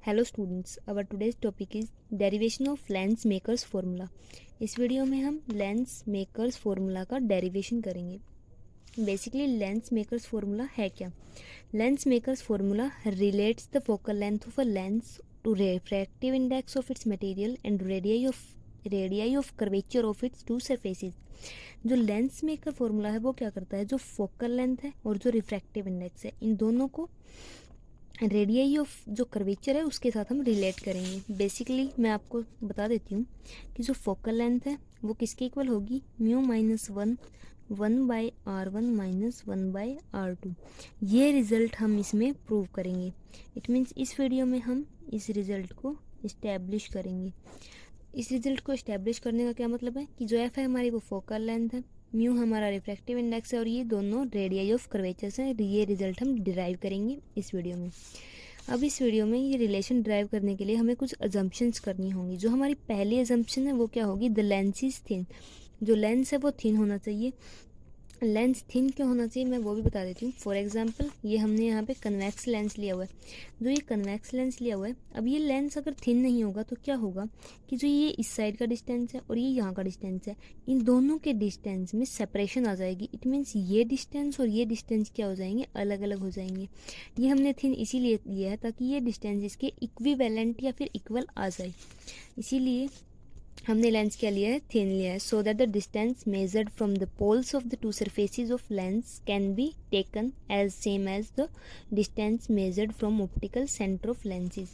Hello students, our today's topic is derivation of lens makers formula. इस video में हम lens makers formula का derivation करेंगे। Basically lens makers formula है क्या? Lens makers formula relates the focal length of a lens to refractive index of its material and radii of curvature of its two surfaces. जो lens maker formula है वो क्या करता है, जो focal length है और जो रिफ्रैक्टिव इंडेक्स है, इन दोनों को रेडियाई ऑफ जो कर्वेचर है उसके साथ हम रिलेट करेंगे। बेसिकली मैं आपको बता देती हूँ कि जो फोकल लेंथ है वो किसके इक्वल होगी, mu minus one by R1 minus 1/R2। ये रिजल्ट हम इसमें प्रूव करेंगे। इट मीन्स इस वीडियो में हम इस रिजल्ट को इस्टेब्लिश करेंगे। इस रिजल्ट को इस्टेब्लिश करने का क्या मतलब है कि जो एफ है हमारी वो फोकल लेंथ है, म्यू हमारा रिफ्रैक्टिव इंडेक्स है और ये दोनों रेडियाई ऑफ कर्वेचर्स हैं। ये रिजल्ट हम डिराइव करेंगे इस वीडियो में। अब इस वीडियो में ये रिलेशन ड्राइव करने के लिए हमें कुछ अजम्पशंस करनी होंगी। जो हमारी पहली अजम्पशन है वो क्या होगी, द लेंस इज थिन। जो लेंस है वो थिन होना चाहिए। लेंस थिन क्यों होना चाहिए मैं वो भी बता देती हूँ। फॉर एग्जांपल ये हमने यहाँ पे कन्वेक्स लेंस लिया हुआ है। जो ये कन्वेक्स लेंस लिया हुआ है, अब ये लेंस अगर थिन नहीं होगा तो क्या होगा कि जो ये इस साइड का डिस्टेंस है और ये यहाँ का डिस्टेंस है, इन दोनों के डिस्टेंस में सेपरेशन आ जाएगी। इट मीन्स ये डिस्टेंस और ये डिस्टेंस क्या हो जाएंगे, अलग अलग हो जाएंगे। ये हमने थिन इसीलिए लिया है ताकि ये डिस्टेंस इसके इक्विवेलेंट या फिर इक्वल आ जाए। इसीलिए हमने लेंस क्या लिया है, थिन लिया है, so that the distance measured from the poles of the two surfaces of lens can be taken as same as the distance measured from optical centre of lenses.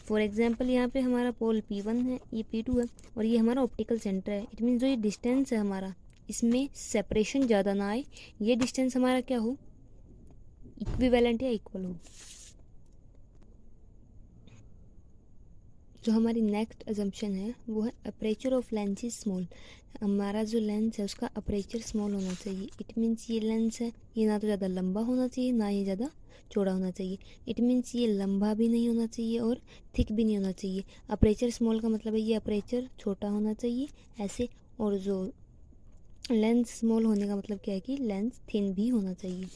For example यहाँ पे हमारा पोल P1 है, ये P2 है और ये हमारा optical centre है। इट मीन्स जो ये डिस्टेंस है हमारा, इसमें सेपरेशन ज़्यादा ना आए, ये डिस्टेंस हमारा क्या हो, इक्विवेलेंट या इक्वल हो। जो हमारी नेक्स्ट अजम्पशन है वो है aperture of lens is small. हमारा जो लेंस है उसका अपर्चर स्मॉल होना चाहिए। इट मीन्स ये लेंस है, ये ना तो ज़्यादा लंबा होना चाहिए ना ही ज़्यादा चौड़ा होना चाहिए। इट मीन्स ये लंबा भी नहीं होना चाहिए और थिक भी नहीं होना चाहिए। अपर्चर स्मॉल का मतलब है ये अपर्चर छोटा होना चाहिए ऐसे, और जो लेंस स्मॉल होने का मतलब क्या है कि लेंस थिन भी होना चाहिए।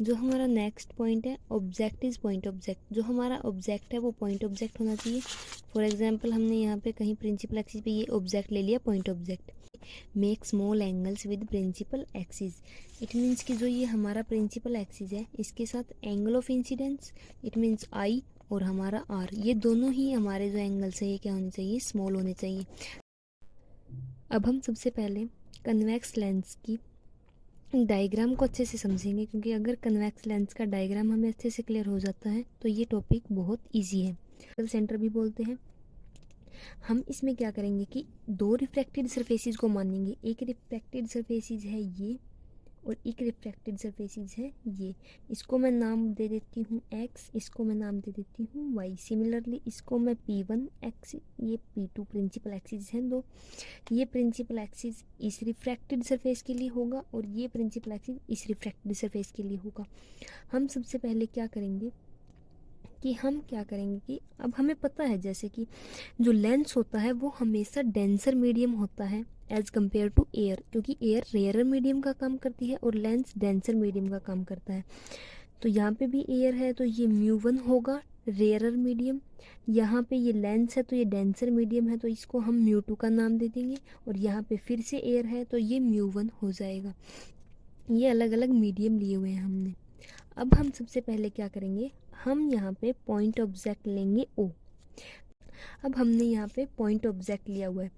जो हमारा नेक्स्ट पॉइंट है, ऑब्जेक्ट इज पॉइंट ऑब्जेक्ट। जो हमारा ऑब्जेक्ट है वो पॉइंट ऑब्जेक्ट होना चाहिए। फॉर एग्जांपल हमने यहाँ पे कहीं प्रिंसिपल एक्सिस पे ये ऑब्जेक्ट ले लिया, point object. Make small angles with principal axis. It means कि जो ये हमारा प्रिंसिपल एक्सिस है इसके साथ angle of incidence, it means i, और हमारा आर, ये दोनों ही हमारे जो एंगल्स है ये क्या होने चाहिए, स्मॉल होने चाहिए। अब हम सबसे पहले कन्वेक्स लेंस की डायग्राम को अच्छे से समझेंगे, क्योंकि अगर कन्वेक्स लेंस का डायग्राम हमें अच्छे से क्लियर हो जाता है तो ये टॉपिक बहुत इजी है। सेंटर भी बोलते हैं। हम इसमें क्या करेंगे कि दो रिफ्रैक्टेड सरफेसेस को मानेंगे। एक रिफ्रैक्टेड सरफेसेस है ये और एक रिफ्रैक्टेड सरफेसेस है ये। इसको मैं नाम दे देती हूँ x, इसको मैं नाम दे देती हूँ y। सिमिलरली इसको मैं P1 x, ये P2 प्रिंसिपल एक्सिस हैं दो। ये प्रिंसिपल एक्सिस इस रिफ्रैक्टेड सरफेस के लिए होगा और ये प्रिंसिपल एक्सिस इस रिफ्रैक्टेड सरफेस के लिए होगा। हम सबसे पहले क्या करेंगे कि अब हमें पता है जैसे कि जो लेंस होता है वो हमेशा डेंसर मीडियम होता है एज कम्पेयर टू एयर, क्योंकि एयर रेयर मीडियम का काम करती है और लेंस डेंसर मीडियम का काम करता है। तो यहाँ पे भी एयर है तो ये म्यू1 होगा, रेयरर मीडियम। यहाँ पे ये लेंस है तो ये डेंसर मीडियम है तो इसको हम म्यू2 का नाम दे देंगे, और यहाँ पे फिर से एयर है तो ये म्यू1 हो जाएगा। ये अलग अलग मीडियम लिए हुए हैं हमने। अब हम सबसे पहले क्या करेंगे, हम यहाँ पे पॉइंट ऑब्जेक्ट लेंगे O। अब हमने यहाँ पे पॉइंट ऑब्जेक्ट लिया हुआ है।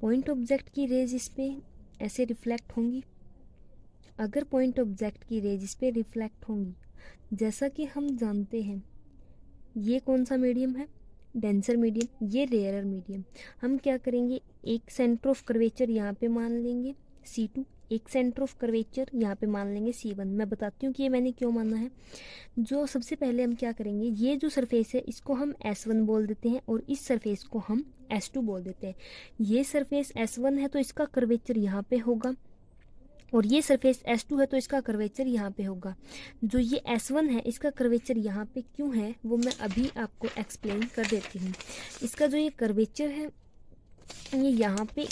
पॉइंट ऑब्जेक्ट की रेज इस पे ऐसे रिफ्लेक्ट होंगी। अगर पॉइंट ऑब्जेक्ट की रेज इस पे रिफ्लेक्ट होंगी, जैसा कि हम जानते हैं ये कौन सा मीडियम है, डेंसर मीडियम, ये रेयरर मीडियम। हम क्या करेंगे, एक सेंटर ऑफ कर्वेचर यहाँ पे मान लेंगे C2, एक सेंटर ऑफ कर्वेचर यहाँ पे मान लेंगे C1। मैं बताती हूँ कि ये मैंने क्यों माना है। जो सबसे पहले हम क्या करेंगे, ये जो सरफेस है इसको हम S1 बोल देते हैं और इस सरफेस को हम S2 बोल देते हैं। ये सरफेस S1 है तो इसका कर्वेचर यहाँ पे होगा, और ये सरफेस S2 है तो इसका कर्वेचर यहाँ पे होगा। जो ये S1 है इसका कर्वेचर यहाँ पे क्यों है वो मैं अभी आपको एक्सप्लेन कर देती हूँ। इसका जो ये कर्वेचर है ये यहाँ पे,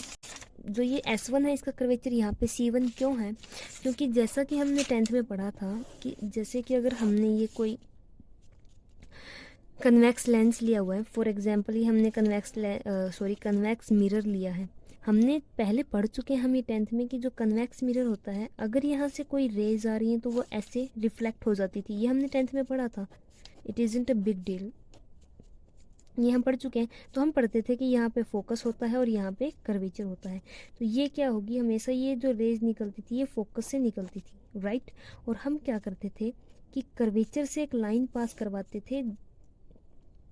जो ये S1 है इसका कर्वेचर यहाँ पे C1 क्यों है, क्योंकि जैसा कि हमने 10th में पढ़ा था कि जैसे कि अगर हमने ये कोई कन्वेक्स लेंस लिया हुआ है, फॉर एग्जांपल ही हमने कन्वेक्स मिरर लिया है। हमने पहले पढ़ चुके हैं हम ये 10th में कि जो कन्वेक्स मिरर होता है, अगर यहाँ से कोई रेज आ रही हैं तो वो ऐसे रिफ्लेक्ट हो जाती थी। ये हमने 10th में पढ़ा था। It isn't a big deal, ये हम पढ़ चुके हैं। तो हम पढ़ते थे कि यहाँ पे फोकस होता है और यहाँ पे कर्वेचर होता है। तो ये क्या होगी, हमेशा ये जो रेज निकलती थी ये फोकस से निकलती थी, राइट। और हम क्या करते थे कि कर्वेचर से एक लाइन पास करवाते थे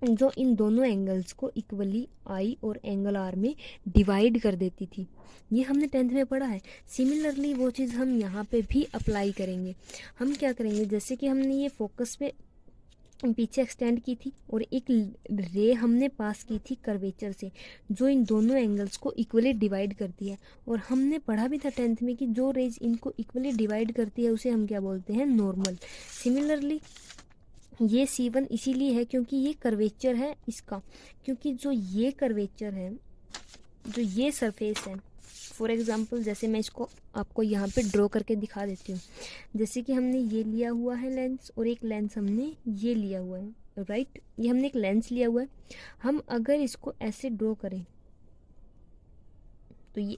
जो इन दोनों एंगल्स को इक्वली आई और एंगल आर में डिवाइड कर देती थी। ये हमने 10th में पढ़ा है। सिमिलरली वो चीज़ हम यहाँ पे भी अप्लाई करेंगे। हम क्या करेंगे, जैसे कि हमने ये फोकस पे पीछे एक्सटेंड की थी और एक रे हमने पास की थी कर्वेचर से जो इन दोनों एंगल्स को इक्वली डिवाइड करती है। और हमने पढ़ा भी था 10th में कि जो रेज इनको इक्वली डिवाइड करती है उसे हम क्या बोलते हैं, नॉर्मल। सिमिलरली ये C1 इसीलिए है क्योंकि ये कर्वेचर है इसका, क्योंकि जो ये कर्वेचर है, जो ये सरफेस है, फॉर एग्जांपल जैसे मैं इसको आपको यहाँ पे ड्रॉ करके दिखा देती हूँ। जैसे कि हमने ये लिया हुआ है लेंस और एक लेंस हमने ये लिया हुआ है, राइट। ये हमने एक लेंस लिया हुआ है। हम अगर इसको ऐसे ड्रॉ करें तो ये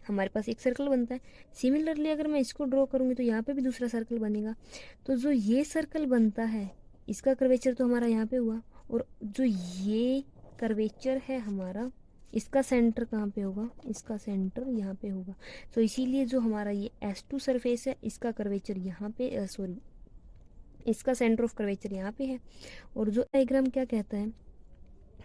हमारे पास एक सर्कल बनता है। सिमिलरली अगर मैं इसको ड्रॉ करूँगी तो यहाँ पे भी दूसरा सर्कल बनेगा। तो जो ये सर्कल बनता है इसका कर्वेचर तो हमारा यहाँ पे हुआ, और जो ये कर्वेचर है हमारा, इसका सेंटर कहाँ पे होगा, इसका सेंटर यहाँ पे होगा। तो इसीलिए जो हमारा ये S2 सरफेस है इसका कर्वेचर यहाँ पे इसका सेंटर ऑफ कर्वेचर यहाँ पे है। और जो डायग्राम क्या कहता है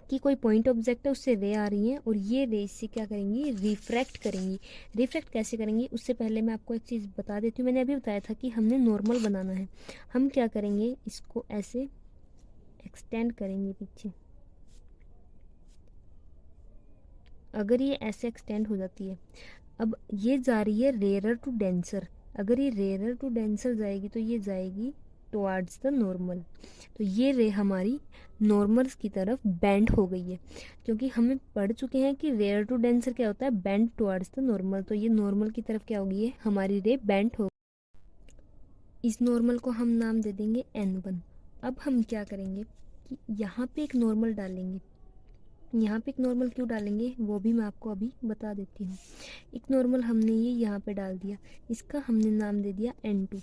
कि कोई पॉइंट ऑब्जेक्ट है, उससे रे आ रही है और ये रे इससे क्या करेंगी, रिफ्रैक्ट करेंगी। रिफ्रैक्ट कैसे करेंगी, उससे पहले मैं आपको एक चीज़ बता देती हूँ। मैंने अभी बताया था कि हमने नॉर्मल बनाना है। हम क्या करेंगे, इसको ऐसे एक्सटेंड करेंगे पीछे। अगर ये ऐसे एक्सटेंड हो जाती है, अब ये जा रही है रेयर टू डेंसर। अगर ये रेयर टू डेंसर जाएगी तो ये जाएगी टुवार्ड्स द नॉर्मल। तो ये रे हमारी नॉर्मल्स की तरफ बेंड हो गई है, क्योंकि हमें पढ़ चुके हैं कि रेयर टू डेंसर क्या होता है, बेंड टुवार्ड्स द नॉर्मल। तो ये नॉर्मल की तरफ क्या होगी, है हमारी रे बेंड हो। इस नॉर्मल को हम नाम दे देंगे N1। अब हम क्या करेंगे कि यहाँ पे एक नॉर्मल डालेंगे। यहाँ पे एक नॉर्मल क्यों डालेंगे वो भी मैं आपको अभी बता देती हूँ। एक नॉर्मल हमने ये यहाँ पे डाल दिया, इसका हमने नाम दे दिया N2।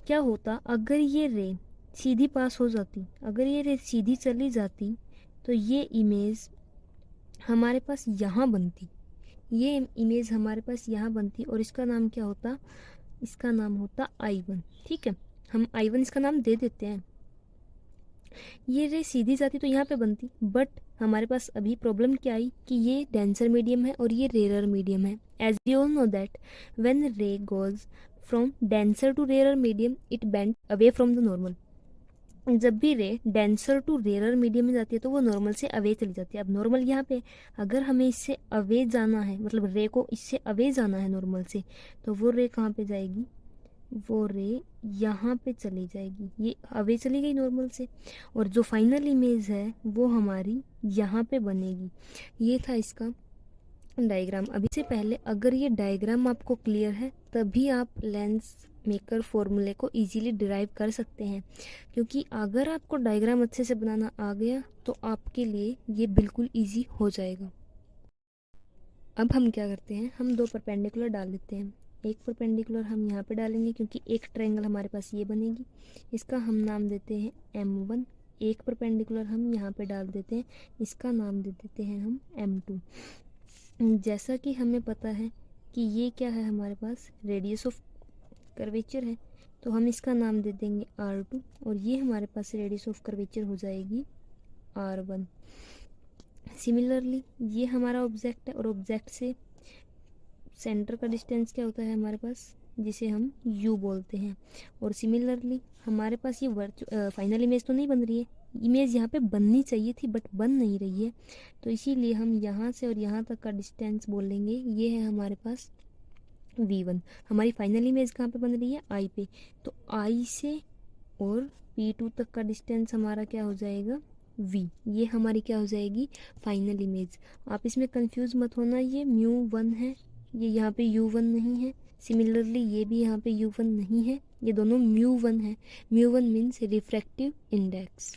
क्या होता अगर ये रे सीधी पास हो जाती, अगर ये रे सीधी चली जाती तो ये इमेज हमारे पास यहाँ बनती, ये इमेज हमारे पास यहाँ बनती और इसका नाम क्या होता, इसका नाम होता I1। ठीक है, हम I1 इसका नाम दे देते हैं। ये रे सीधी जाती तो यहाँ पे बनती, बट हमारे पास अभी प्रॉब्लम क्या आई कि ये डेंसर मीडियम है और ये रेयर मीडियम है। As we all know that when ray goes from denser to rare medium it bend away from the normal. जब भी रे डेंसर टू रेयर मीडियम में जाती है तो वो नॉर्मल से अवे चली जाती है। अब नॉर्मल यहाँ पे, अगर हमें इससे अवे जाना है, मतलब रे को इससे अवे जाना है नॉर्मल से, तो वो रे कहाँ पे जाएगी, वो रे यहाँ पे चली जाएगी। ये अवे चली गई नॉर्मल से, और जो फाइनल इमेज है वो हमारी यहाँ पे बनेगी। ये था इसका डायग्राम। अभी से पहले अगर ये डायग्राम आपको क्लियर है तभी आप लेंस मेकर फॉर्मूले को इजीली डिराइव कर सकते हैं, क्योंकि अगर आपको डायग्राम अच्छे से बनाना आ गया तो आपके लिए ये बिल्कुल इजी हो जाएगा। अब हम क्या करते हैं, हम दो परपेंडिकुलर डाल देते हैं। एक परपेंडिकुलर हम यहाँ पे डालेंगे क्योंकि एक ट्रायंगल हमारे पास ये बनेगी, इसका हम नाम देते हैं M1। एक परपेंडिकुलर हम यहाँ पे डाल देते हैं, इसका नाम दे देते हैं हम M2। जैसा कि हमें पता है कि ये क्या है, हमारे पास रेडियस ऑफ कर्वेचर है, तो हम इसका नाम दे देंगे R2 और ये हमारे पास रेडियस ऑफ कर्वेचर हो जाएगी R1। सिमिलरली ये हमारा ऑब्जेक्ट है और ऑब्जेक्ट से सेंटर का डिस्टेंस क्या होता है हमारे पास, जिसे हम U बोलते हैं। और सिमिलरली हमारे पास ये फाइनल इमेज तो नहीं बन रही है, इमेज यहाँ पे बननी चाहिए थी बट बन नहीं रही है, तो इसीलिए हम यहाँ से और यहाँ तक का डिस्टेंस बोलेंगे ये है हमारे पास V1। हमारी फाइनल इमेज कहाँ पे बन रही है, I पे, तो I से और P2 तक का डिस्टेंस हमारा क्या हो जाएगा, V। ये हमारी क्या हो जाएगी, फाइनल इमेज। आप इसमें कंफ्यूज मत होना, ये μ1 है, ये यहाँ पे U1 नहीं है। सिमिलरली ये भी यहाँ पे U1 नहीं है, ये दोनों μ1 है। μ1 मीन्स रिफ्रैक्टिव इंडेक्स।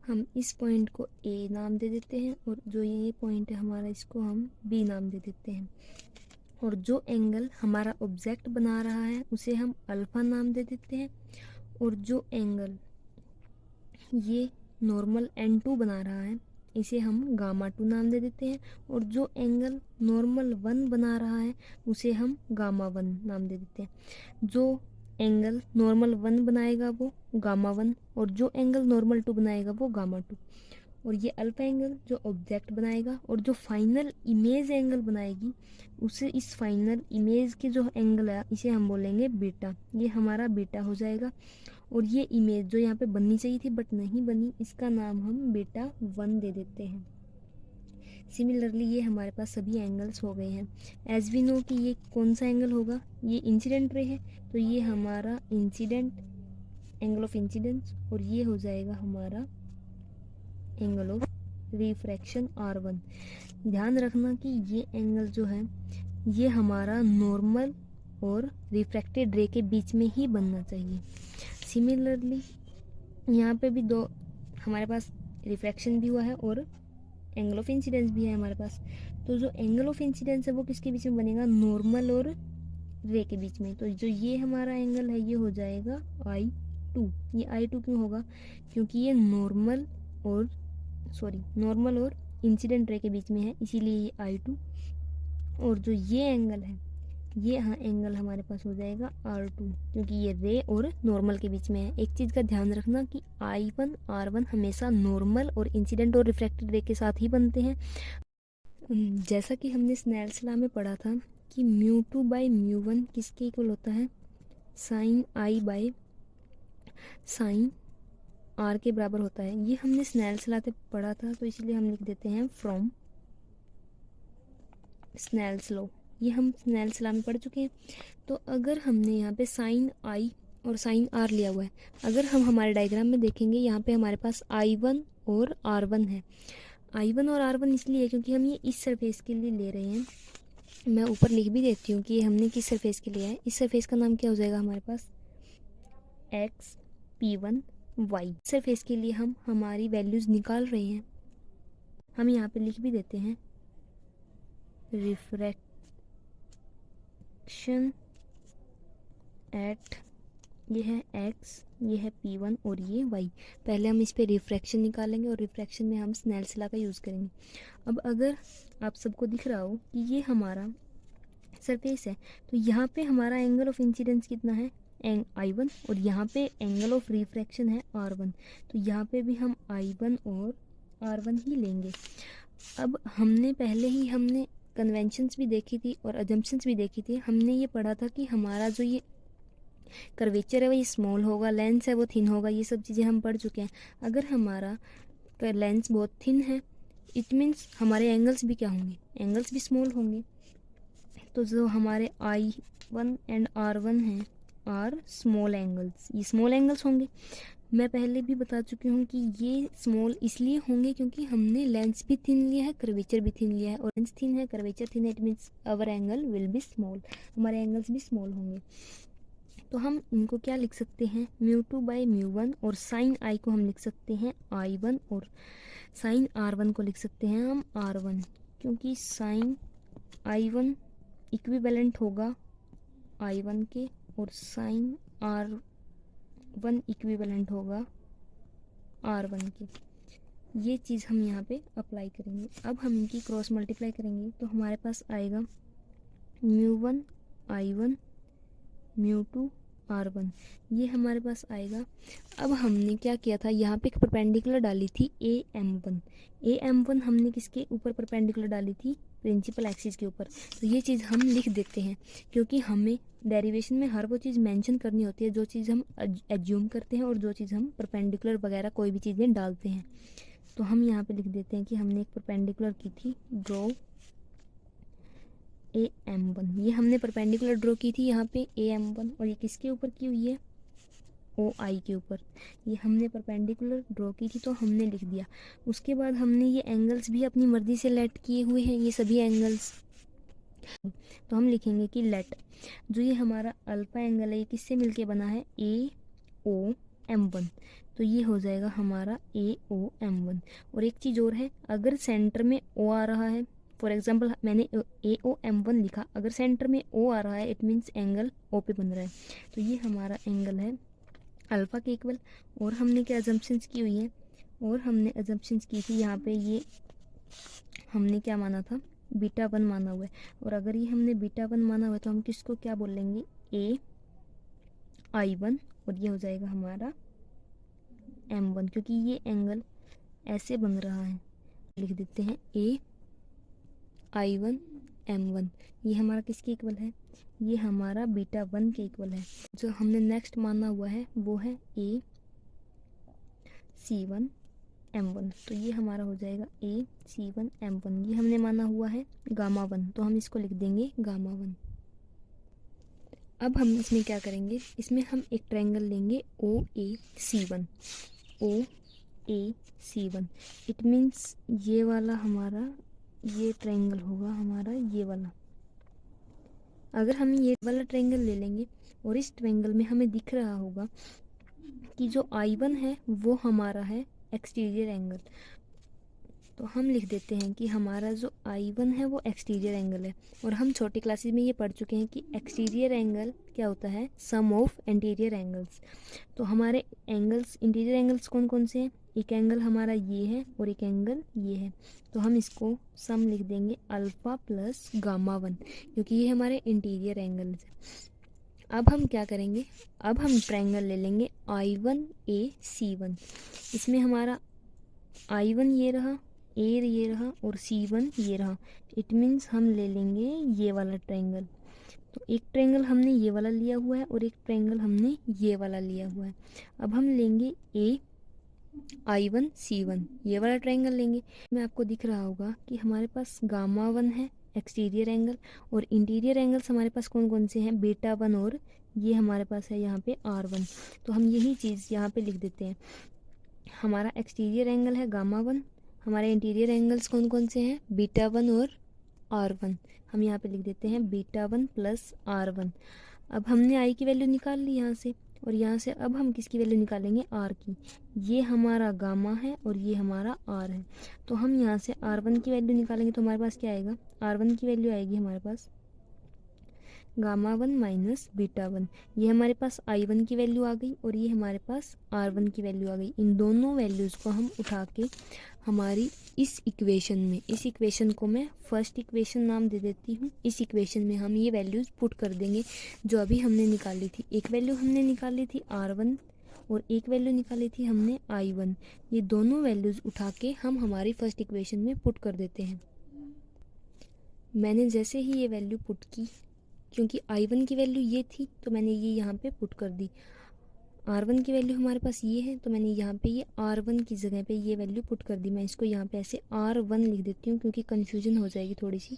हम इस पॉइंट को ए नाम दे देते हैं और जो ये पॉइंट है हमारा इसको हम बी नाम दे देते हैं। और जो एंगल हमारा ऑब्जेक्ट बना रहा है उसे हम अल्फा नाम दे देते हैं। और जो एंगल ये नॉर्मल N2 बना रहा है इसे हम गामा 2 नाम दे देते हैं। और जो एंगल नॉर्मल 1 बना रहा है उसे हम गामा 1 नाम दे देते हैं। जो एंगल नॉर्मल 1 बनाएगा वो गामा 1 और जो एंगल नॉर्मल 2 बनाएगा वो गामा 2। और ये अल्फा एंगल जो ऑब्जेक्ट बनाएगा और जो फाइनल इमेज एंगल बनाएगी उसे इस फाइनल इमेज के जो एंगल है इसे हम बोलेंगे बीटा। ये हमारा बीटा हो जाएगा। और ये इमेज जो यहाँ पे बननी चाहिए थी बट नहीं बनी इसका नाम हम बीटा 1 दे देते हैं। सिमिलरली ये हमारे पास सभी एंगल्स हो गए हैं। एज वी नो कि ये कौन सा एंगल होगा, ये इंसिडेंट रे है तो ये हमारा इंसिडेंट एंगल ऑफ इंसिडेंस और ये हो जाएगा हमारा एंगल ऑफ रिफ्रैक्शन R1। ध्यान रखना कि ये एंगल जो है ये हमारा नॉर्मल और रिफ्रैक्टेड रे के बीच में ही बनना चाहिए। सिमिलरली यहाँ पे भी दो हमारे पास रिफ्रैक्शन भी हुआ है और एंगल ऑफ इंसिडेंस भी है हमारे पास। तो जो एंगल ऑफ इंसिडेंस है वो किसके बीच में बनेगा, नॉर्मल और रे के बीच में। तो जो ये हमारा एंगल है ये हो जाएगा I2। ये I2 क्यों होगा, क्योंकि ये नॉर्मल और इंसिडेंट रे के बीच में है इसीलिए ये I2। और जो ये एंगल है ये एंगल हमारे पास हो जाएगा R2 क्योंकि ये रे और नॉर्मल के बीच में है। एक चीज़ का ध्यान रखना कि I1 R1 हमेशा नॉर्मल और इंसिडेंट और रिफ्रैक्टेड रे के साथ ही बनते हैं। जैसा कि हमने स्नेल्स लॉ में पढ़ा था कि μ2 बाई μ1 किसके इक्वल होता है, sine I by sine R के बराबर होता है। ये हमने स्नेल्स लॉ से पढ़ा था तो इसलिए हम लिख देते हैं फ्रॉम स्नेल्स लॉ। ये हम स्नेल्स लॉ में पढ़ चुके हैं। तो अगर हमने यहाँ पे साइन I और साइन R लिया हुआ है, अगर हम हमारे डायग्राम में देखेंगे यहाँ पे हमारे पास I1 और R1 है। I1 और R1 इसलिए क्योंकि हम ये इस सरफेस के लिए ले रहे हैं। मैं ऊपर लिख भी देती हूँ कि ये हमने किस सरफेस के लिया है। इस सरफेस का नाम क्या हो जाएगा हमारे पास X P1 Y। सरफेस के लिए हम हमारी वैल्यूज़ निकाल रहे हैं। हम यहाँ पे लिख भी देते हैं रिफ्रैक्शन एट, ये है X, ये है P1 और ये Y। पहले हम इस पे रिफ्रैक्शन निकालेंगे और रिफ्रैक्शन में हम स्नेल्स लॉ का यूज़ करेंगे। अब अगर आप सबको दिख रहा हो कि ये हमारा सरफेस है तो यहाँ पे हमारा एंगल ऑफ इंसिडेंस कितना है I1 और यहाँ पे एंगल ऑफ रिफ्रैक्शन है R1। तो यहाँ पे भी हम I1 और R1 ही लेंगे। अब हमने कन्वेंशंस भी देखी थी और अजम्पशंस भी देखी थी। हमने ये पढ़ा था कि हमारा जो ये कर्वेचर है वो ये स्मॉल होगा, लेंस है वो थिन होगा, ये सब चीज़ें हम पढ़ चुके हैं। अगर हमारा लेंस बहुत थिन है इट मीन्स हमारे एंगल्स भी क्या होंगे, एंगल्स भी स्मॉल होंगे। तो जो हमारे I1 एंड R1 हैं आर स्मॉल एंगल्स, ये स्मॉल एंगल्स होंगे। मैं पहले भी बता चुकी हूँ कि ये स्मॉल इसलिए होंगे क्योंकि हमने लेंस भी थिन लिया है, कर्वेचर भी थिन लिया है। और लेंस थिन है, कर्वेचर थिन है, it means hour angle will be small, हमारे एंगल्स भी स्मॉल होंगे। तो हम इनको क्या लिख सकते हैं, μ2 बाई μ1 और साइन I को हम लिख सकते हैं I1 और साइन R1 को लिख सकते हैं हम R1 क्योंकि साइन I1 इक्विवेलेंट होगा I1 के और साइन R1 इक्विवेलेंट होगा R1 के। ये चीज़ हम यहाँ पे अप्लाई करेंगे। अब हम इनकी क्रॉस मल्टीप्लाई करेंगे तो हमारे पास आएगा μ1 I1 μ2 R1, ये हमारे पास आएगा। अब हमने क्या किया था, यहाँ पे एक परपेंडिकुलर डाली थी AM1 हमने किसके ऊपर परपेंडिकुलर डाली थी, प्रिंसिपल एक्सिस के ऊपर। तो ये चीज़ हम लिख देते हैं क्योंकि हमें डेरिवेशन में हर वो चीज़ मेंशन करनी होती है जो चीज़ हम एज्यूम करते हैं और जो चीज़ हम परपेंडिकुलर वगैरह कोई भी चीज़ें डालते हैं। तो हम यहाँ पे लिख देते हैं कि हमने एक परपेंडिकुलर की थी ड्रॉ AM1, ये हमने परपेंडिकुलर ड्रॉ की थी यहाँ पे AM1 और ये किसके ऊपर की हुई है, OI के ऊपर। ये हमने परपेंडिकुलर ड्रॉ की थी तो हमने लिख दिया। उसके बाद हमने ये एंगल्स भी अपनी मर्जी से लेट किए हुए हैं, ये सभी एंगल्स। तो हम लिखेंगे कि लेट जो ये हमारा अल्फा एंगल है ये किससे मिलके बना है, AOM1। तो ये हो जाएगा हमारा AOM1। और एक चीज़ और है, अगर सेंटर में O आ रहा है, फॉर एग्जांपल मैंने AOM1 लिखा, अगर सेंटर में O आ रहा है इट मीन्स एंगल O पे बन रहा है, तो ये हमारा एंगल है अल्फ़ा के इक्वल। और हमने क्या अजम्पशंस की हुई है, और हमने अजम्पशंस की थी यहाँ पे, ये हमने क्या माना था, β1 माना हुआ है। और अगर ये हमने β1 माना हुआ है तो हम किसको क्या बोलेंगे, AI1, और ये हो जाएगा हमारा M1, क्योंकि ये एंगल ऐसे बन रहा है। लिख देते हैं AI1 M1, ये हमारा किसके इक्वल है, ये हमारा β1 के इक्वल है। जो हमने नेक्स्ट माना हुआ है वो है AC1 M1, तो ये हमारा हो जाएगा AC1 M1। ये हमने माना हुआ है γ1, तो हम इसको लिख देंगे γ1। अब हम इसमें क्या करेंगे, इसमें हम एक ट्रायंगल लेंगे OAC1। OAC1 इट मीन्स ये वाला हमारा, ये ट्रायंगल होगा हमारा ये वाला। अगर हम ये वाला ट्रायंगल ले लेंगे और इस ट्रायंगल में हमें दिख रहा होगा कि जो I1 है वो हमारा है एक्सटीरियर एंगल, तो हम लिख देते हैं कि हमारा जो I1 है वो एक्सटीरियर एंगल है। और हम छोटी क्लासेस में ये पढ़ चुके हैं कि एक्सटीरियर एंगल क्या होता है, सम ऑफ इंटीरियर एंगल्स। तो हमारे एंगल्स, इंटीरियर एंगल्स कौन कौन से हैं, एक एंगल हमारा ये है और एक एंगल ये है, तो हम इसको सम लिख देंगे अल्फ़ा प्लस γ1, क्योंकि ये हमारे इंटीरियर एंगल्स हैं। अब हम क्या करेंगे, अब हम ट्रायंगल ले लेंगे I1AC1। इसमें हमारा I1 ये रहा, A ये रहा और C1 ये रहा। इट मीन्स हम ले लेंगे ये वाला ट्रायंगल। तो एक ट्रायंगल हमने ये वाला लिया हुआ है और एक ट्रायंगल हमने ये वाला लिया हुआ है। अब हम लेंगे I1C1, ये वाला ट्रायंगल लेंगे। में आपको दिख रहा होगा कि हमारे पास γ1 है एक्सटीरियर एंगल, और इंटीरियर एंगल्स हमारे पास कौन कौन से हैं, β1, और ये हमारे पास है यहाँ पे R1। तो हम यही चीज़ यहाँ पे लिख देते हैं, हमारा एक्सटीरियर एंगल है γ1, हमारे इंटीरियर एंगल्स कौन कौन से हैं, β1 और R1। हम यहाँ पे लिख देते हैं β1 प्लस R1। अब हमने I की वैल्यू निकाल ली यहाँ से, और यहाँ से अब हम किसकी वैल्यू निकालेंगे, R की। ये हमारा गामा है और ये हमारा R है, तो हम यहाँ से R1 की वैल्यू निकालेंगे तो हमारे पास क्या आएगा, R1 की वैल्यू आएगी हमारे पास γ1 माइनस β1। ये हमारे पास I1 की वैल्यू आ गई और ये हमारे पास R1 की वैल्यू आ गई। इन दोनों वैल्यूज़ को हम उठा के हमारी इस इक्वेशन में, इस इक्वेशन को मैं फर्स्ट इक्वेशन नाम दे देती हूँ। इस इक्वेशन में हम ये वैल्यूज़ पुट कर देंगे जो अभी हमने निकाली थी। एक वैल्यू हमने निकाली थी R1 और एक वैल्यू निकाली थी हमने I1। ये दोनों वैल्यूज़ उठा के हम हमारी फर्स्ट इक्वेशन में पुट कर देते हैं। मैंने जैसे ही ये वैल्यू पुट की, क्योंकि I1 की वैल्यू ये थी तो मैंने ये यहाँ पे पुट कर दी, R1 की वैल्यू हमारे पास ये है तो मैंने यहाँ पे ये R1 की जगह पे ये वैल्यू पुट कर दी। मैं इसको यहाँ पे ऐसे R1 लिख देती हूँ क्योंकि कन्फ्यूजन हो जाएगी थोड़ी सी।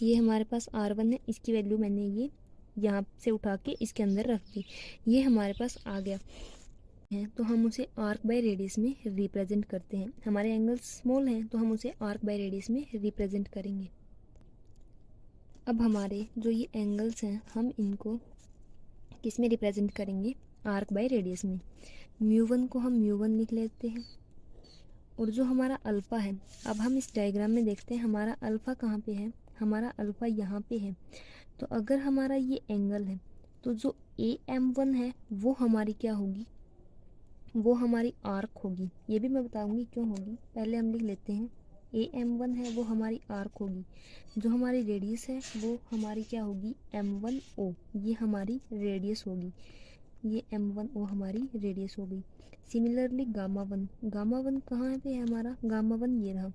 ये हमारे पास R1 है, इसकी वैल्यू मैंने ये यहाँ से उठा के इसके अंदर रख दी, ये हमारे पास आ गया है। तो हम उसे आर्क बाय रेडियस में रिप्रेजेंट करते हैं। हमारे एंगल्स स्मॉल हैं तो हम उसे आर्क बाय रेडियस में रिप्रेजेंट करेंगे। अब हमारे जो ये एंगल्स हैं हम इनको किस में रिप्रेजेंट करेंगे, आर्क बाय रेडियस में। μ1 को हम μ1 लिख लेते हैं, और जो हमारा अल्फ़ा है, अब हम इस डायग्राम में देखते हैं हमारा अल्फ़ा कहाँ पे है, हमारा अल्फ़ा यहाँ पे है। तो अगर हमारा ये एंगल है तो जो AM1 है वो हमारी क्या होगी, वो हमारी आर्क होगी। ये भी मैं बताऊंगी क्यों होगी, पहले हम लिख लेते हैं AM1 है वो हमारी आर्क होगी। जो हमारी रेडियस है वो हमारी क्या होगी, M1O, ये हमारी रेडियस होगी। ये M1O हमारी रेडियस हो गई। सिमिलरली गामा वन कहाँ पे है हमारा, गामा1 ये रहा।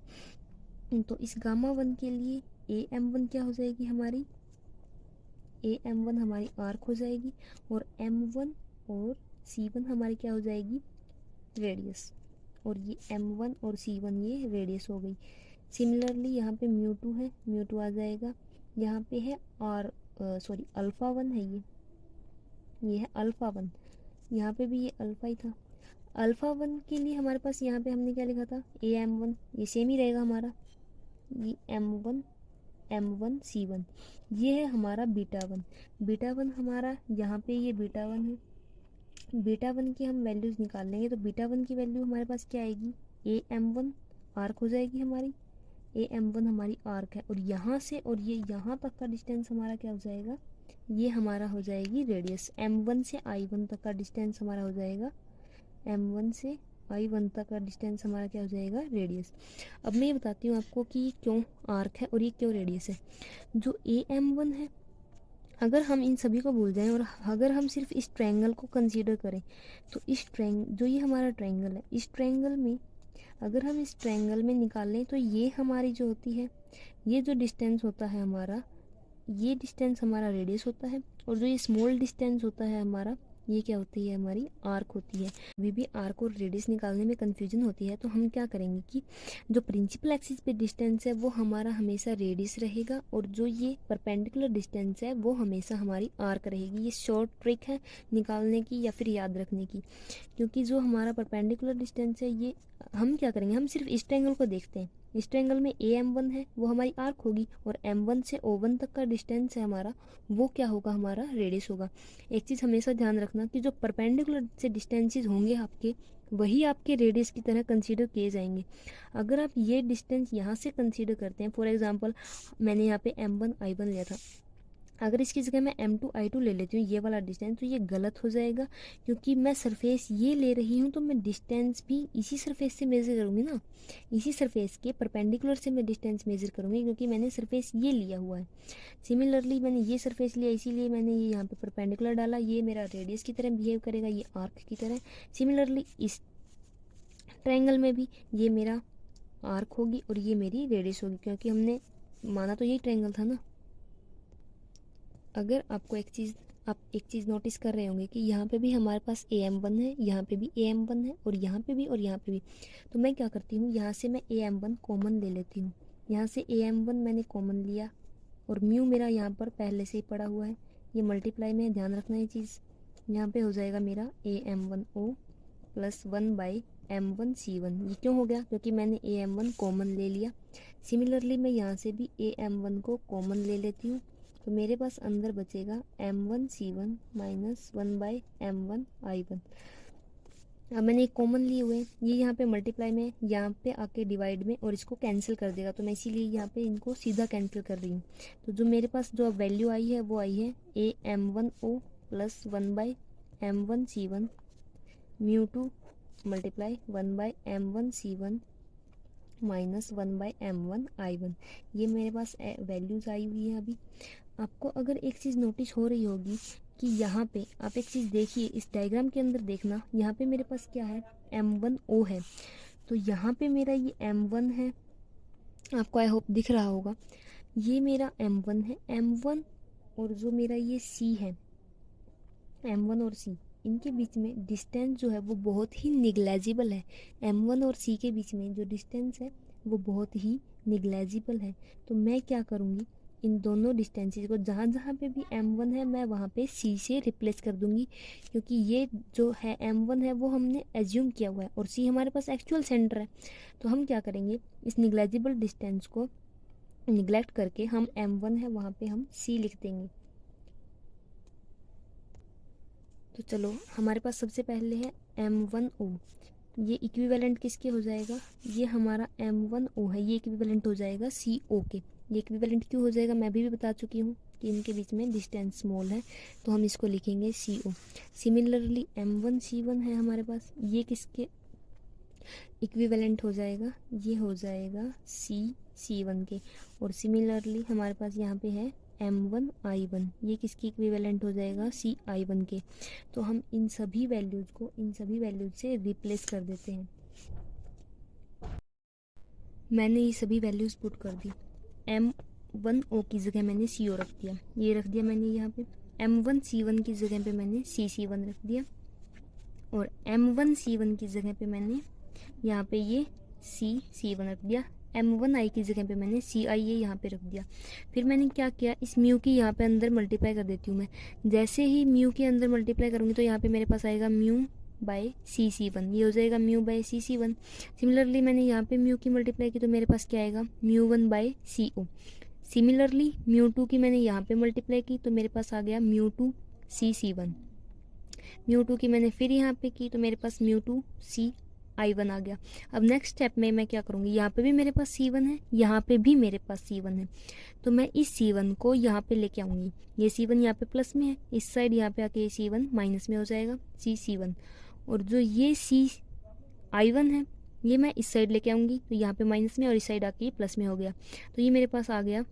तो इस गामा1 के लिए AM1 क्या हो जाएगी हमारी, AM1 हमारी आर्क हो जाएगी, और M1 और C1 हमारी क्या हो जाएगी, रेडियस। और ये M1 और C1 ये रेडियस हो गई। सिमिलरली यहाँ पे μ2 है, μ2 आ जाएगा। यहाँ पे है अल्फ़ा1 है, ये है अल्फ़ा1। यहाँ पे भी ये अल्फ़ा ही था। अल्फ़ा1 के लिए हमारे पास यहाँ पे हमने क्या लिखा था, AM1, ये सेम ही रहेगा हमारा। ये M1 C1, ये है हमारा β1। हमारा यहाँ पे ये β1 है, बीटा वन की हम वैल्यूज़ निकाल लेंगे तो बीटा वन की वैल्यू हमारे पास क्या आएगी, ए एम वन आर्क हो जाएगी हमारी, ए एम वन हमारी आर्क है, और यहाँ से और ये यहाँ तक का डिस्टेंस हमारा क्या हो जाएगा, ये हमारा हो जाएगी रेडियस। एम वन से आई वन तक का डिस्टेंस हमारा हो जाएगा, एम वन से आई वन तक का डिस्टेंस हमारा क्या हो जाएगा, रेडियस। अब मैं ये बताती हूँ आपको कि ये क्यों आर्क है और ये क्यों रेडियस है। जो ए एम वन है, अगर हम इन सभी को भूल जाएं और अगर हम सिर्फ इस ट्रायंगल को कंसीडर करें, तो इस जो ये हमारा ट्रायंगल है, इस ट्रायंगल में अगर हम इस ट्रायंगल में निकाल लें तो ये हमारी जो होती है, ये जो डिस्टेंस होता है हमारा, ये डिस्टेंस हमारा रेडियस होता है, और जो ये स्मॉल डिस्टेंस होता है हमारा, ये क्या होती है, हमारी आर्क होती है। अभी भी आर्क और रेडियस निकालने में कन्फ्यूजन होती है, तो हम क्या करेंगे कि जो प्रिंसिपल एक्सिस पे डिस्टेंस है वो हमारा हमेशा रेडियस रहेगा, और जो ये परपेंडिकुलर डिस्टेंस है वो हमेशा हमारी आर्क रहेगी। ये शॉर्ट ट्रिक है निकालने की या फिर याद रखने की, क्योंकि जो हमारा परपेंडिकुलर डिस्टेंस है, ये हम क्या करेंगे, हम सिर्फ इस ट्रायंगल को देखते हैं। इस ट्रायंगल में ए एम वन है, वो हमारी आर्क होगी, और एम वन से ओ वन तक का डिस्टेंस है हमारा, वो क्या होगा, हमारा रेडियस होगा। एक चीज़ हमेशा ध्यान रखना कि जो परपेंडिकुलर से डिस्टेंसेस होंगे आपके, वही आपके रेडियस की तरह कंसीडर किए जाएंगे। अगर आप ये डिस्टेंस यहाँ से कंसीडर करते हैं, फॉर एग्जांपल मैंने यहाँ पे एम वन आई वन लिया था, अगर इसकी जगह मैं M2 I2 ले लेती हूँ, ये वाला डिस्टेंस, तो ये गलत हो जाएगा, क्योंकि मैं सरफेस ये ले रही हूँ तो मैं डिस्टेंस भी इसी सरफेस से मेज़र करूँगी ना, इसी सरफेस के परपेंडिकुलर से मैं डिस्टेंस मेज़र करूँगी, क्योंकि मैंने सरफेस ये लिया हुआ है। सिमिलरली मैंने ये सरफेस लिया, इसीलिए मैंने ये यहाँ पे परपेंडिकुलर डाला, ये मेरा रेडियस की तरह बिहेव करेगा, ये आर्क की तरह। सिमिलरली इस ट्रायंगल में भी ये मेरा आर्क होगी और ये मेरी रेडियस होगी, क्योंकि हमने माना तो यही ट्रायंगल था ना। अगर आपको आप एक चीज़ नोटिस कर रहे होंगे कि यहाँ पे भी हमारे पास ए एम वन है, यहाँ पे भी ए एम वन है, और यहाँ पे भी और यहाँ पे भी। तो मैं क्या करती हूँ, यहाँ से मैं ए एम वन कॉमन ले लेती हूँ, यहाँ से ए एम वन मैंने कॉमन लिया, और म्यू मेरा यहाँ पर पहले से ही पड़ा हुआ है, ये मल्टीप्लाई में ध्यान रखना ये चीज़। यहाँ पे हो जाएगा मेरा A M one O plus one by M one C one. ये क्यों हो गया, क्योंकि मैंने ए एम वन कॉमन ले लिया। सिमिलरली मैं यहाँ से भी ए एम वन को कॉमन ले लेती हूँ, तो मेरे पास अंदर बचेगा M one C one minus one by M one I one. अब मैंने एक कॉमन लिए हुए, ये यहाँ पे मल्टीप्लाई में, यहाँ पे आके डिवाइड में, और इसको कैंसिल कर देगा, तो मैं इसीलिए यहाँ पे इनको सीधा कैंसिल कर रही हूँ। तो जो मेरे पास जो वैल्यू आई है वो आई है A M one O plus one by M one C one mu two multiply one by M one C one minus one by M one I one. ये मेरे पास वैल्यूज़ आई हुई है। अभी आपको अगर एक चीज़ नोटिस हो रही होगी कि यहाँ पे आप एक चीज़ देखिए, इस डायग्राम के अंदर देखना, यहाँ पे मेरे पास क्या है, M1O है, तो यहाँ पे मेरा ये M1 है, आपको आई होप दिख रहा होगा, ये मेरा M1 है। M1 और जो मेरा ये C है, M1 और C, इनके बीच में डिस्टेंस जो है वो बहुत ही निग्लेजिबल है। M1 और C के बीच में जो डिस्टेंस है वो बहुत ही निग्लेजिबल है। तो मैं क्या करूँगी, इन दोनों डिस्टेंसेस को जहाँ जहाँ पे भी M1 है मैं वहाँ पे C से रिप्लेस कर दूँगी, क्योंकि ये जो है M1 है वो हमने एज्यूम किया हुआ है और C हमारे पास एक्चुअल सेंटर है। तो हम क्या करेंगे, इस निग्लेजिबल डिस्टेंस को निगलेक्ट करके हम M1 है वहाँ पे हम C लिख देंगे। तो चलो हमारे पास सबसे पहले है M1O, ये इक्विवेलेंट किसके हो जाएगा, ये हमारा M1O है, ये इक्विवेलेंट हो जाएगा CO के। ये इक्विवेलेंट क्यों हो जाएगा मैं अभी भी बता चुकी हूँ कि इनके बीच में डिस्टेंस स्मॉल है, तो हम इसको लिखेंगे CO। सिमिलरली M1 C1 है हमारे पास, ये किसके इक्विवेलेंट हो जाएगा, ये हो जाएगा C1 के। और सिमिलरली हमारे पास यहाँ पे है M1 I1, ये किसकी इक्विवेलेंट हो जाएगा, CI1 के। तो हम इन सभी वैल्यूज़ को इन सभी वैल्यूज से रिप्लेस कर देते हैं। मैंने ये सभी वैल्यूज़ पुट कर दी, M1O की जगह मैंने CO रख दिया, ये रख दिया मैंने यहाँ पे। M1 C1 की जगह पे मैंने C1 रख दिया, और M1 C1 की जगह पे मैंने यहाँ पे ये C1 रख दिया। M1 I की जगह पे मैंने CI ये यहाँ पे रख दिया। फिर मैंने क्या किया, इस म्यू की यहाँ पे अंदर मल्टीप्लाई कर देती हूँ मैं। जैसे ही म्यू के अंदर मल्टीप्लाई करूँगी तो यहाँ पे मेरे पास आएगा म्यू बाय C1, ये हो जाएगा म्यू बाय C1। सिमिलरली मैंने यहाँ पे म्यू की मल्टीप्लाई की तो मेरे पास क्या आएगा, mu one by CO। Similarly mu two की मैंने यहाँ पे मल्टीप्लाई की तो मेरे पास आ गया म्यू टू C1। म्यू2 की मैंने फिर यहाँ पे की तो मेरे पास μ2 C(I1) आ गया। अब नेक्स्ट स्टेप में मैं क्या करूँगी, यहाँ पे भी मेरे पास C1 है, यहाँ पे भी मेरे पास C1 है, तो मैं इस C1 को यहाँ पे लेके आऊँगी। ये C1 यहाँ पे प्लस में है, इस साइड यहाँ पे आके ये C1 माइनस में हो जाएगा, C1। और जो ये C(I1) है ये मैं इस साइड लेके आऊँगी, तो यहाँ पे माइनस में और इस साइड आके ये प्लस में हो गया। तो ये मेरे पास आ गया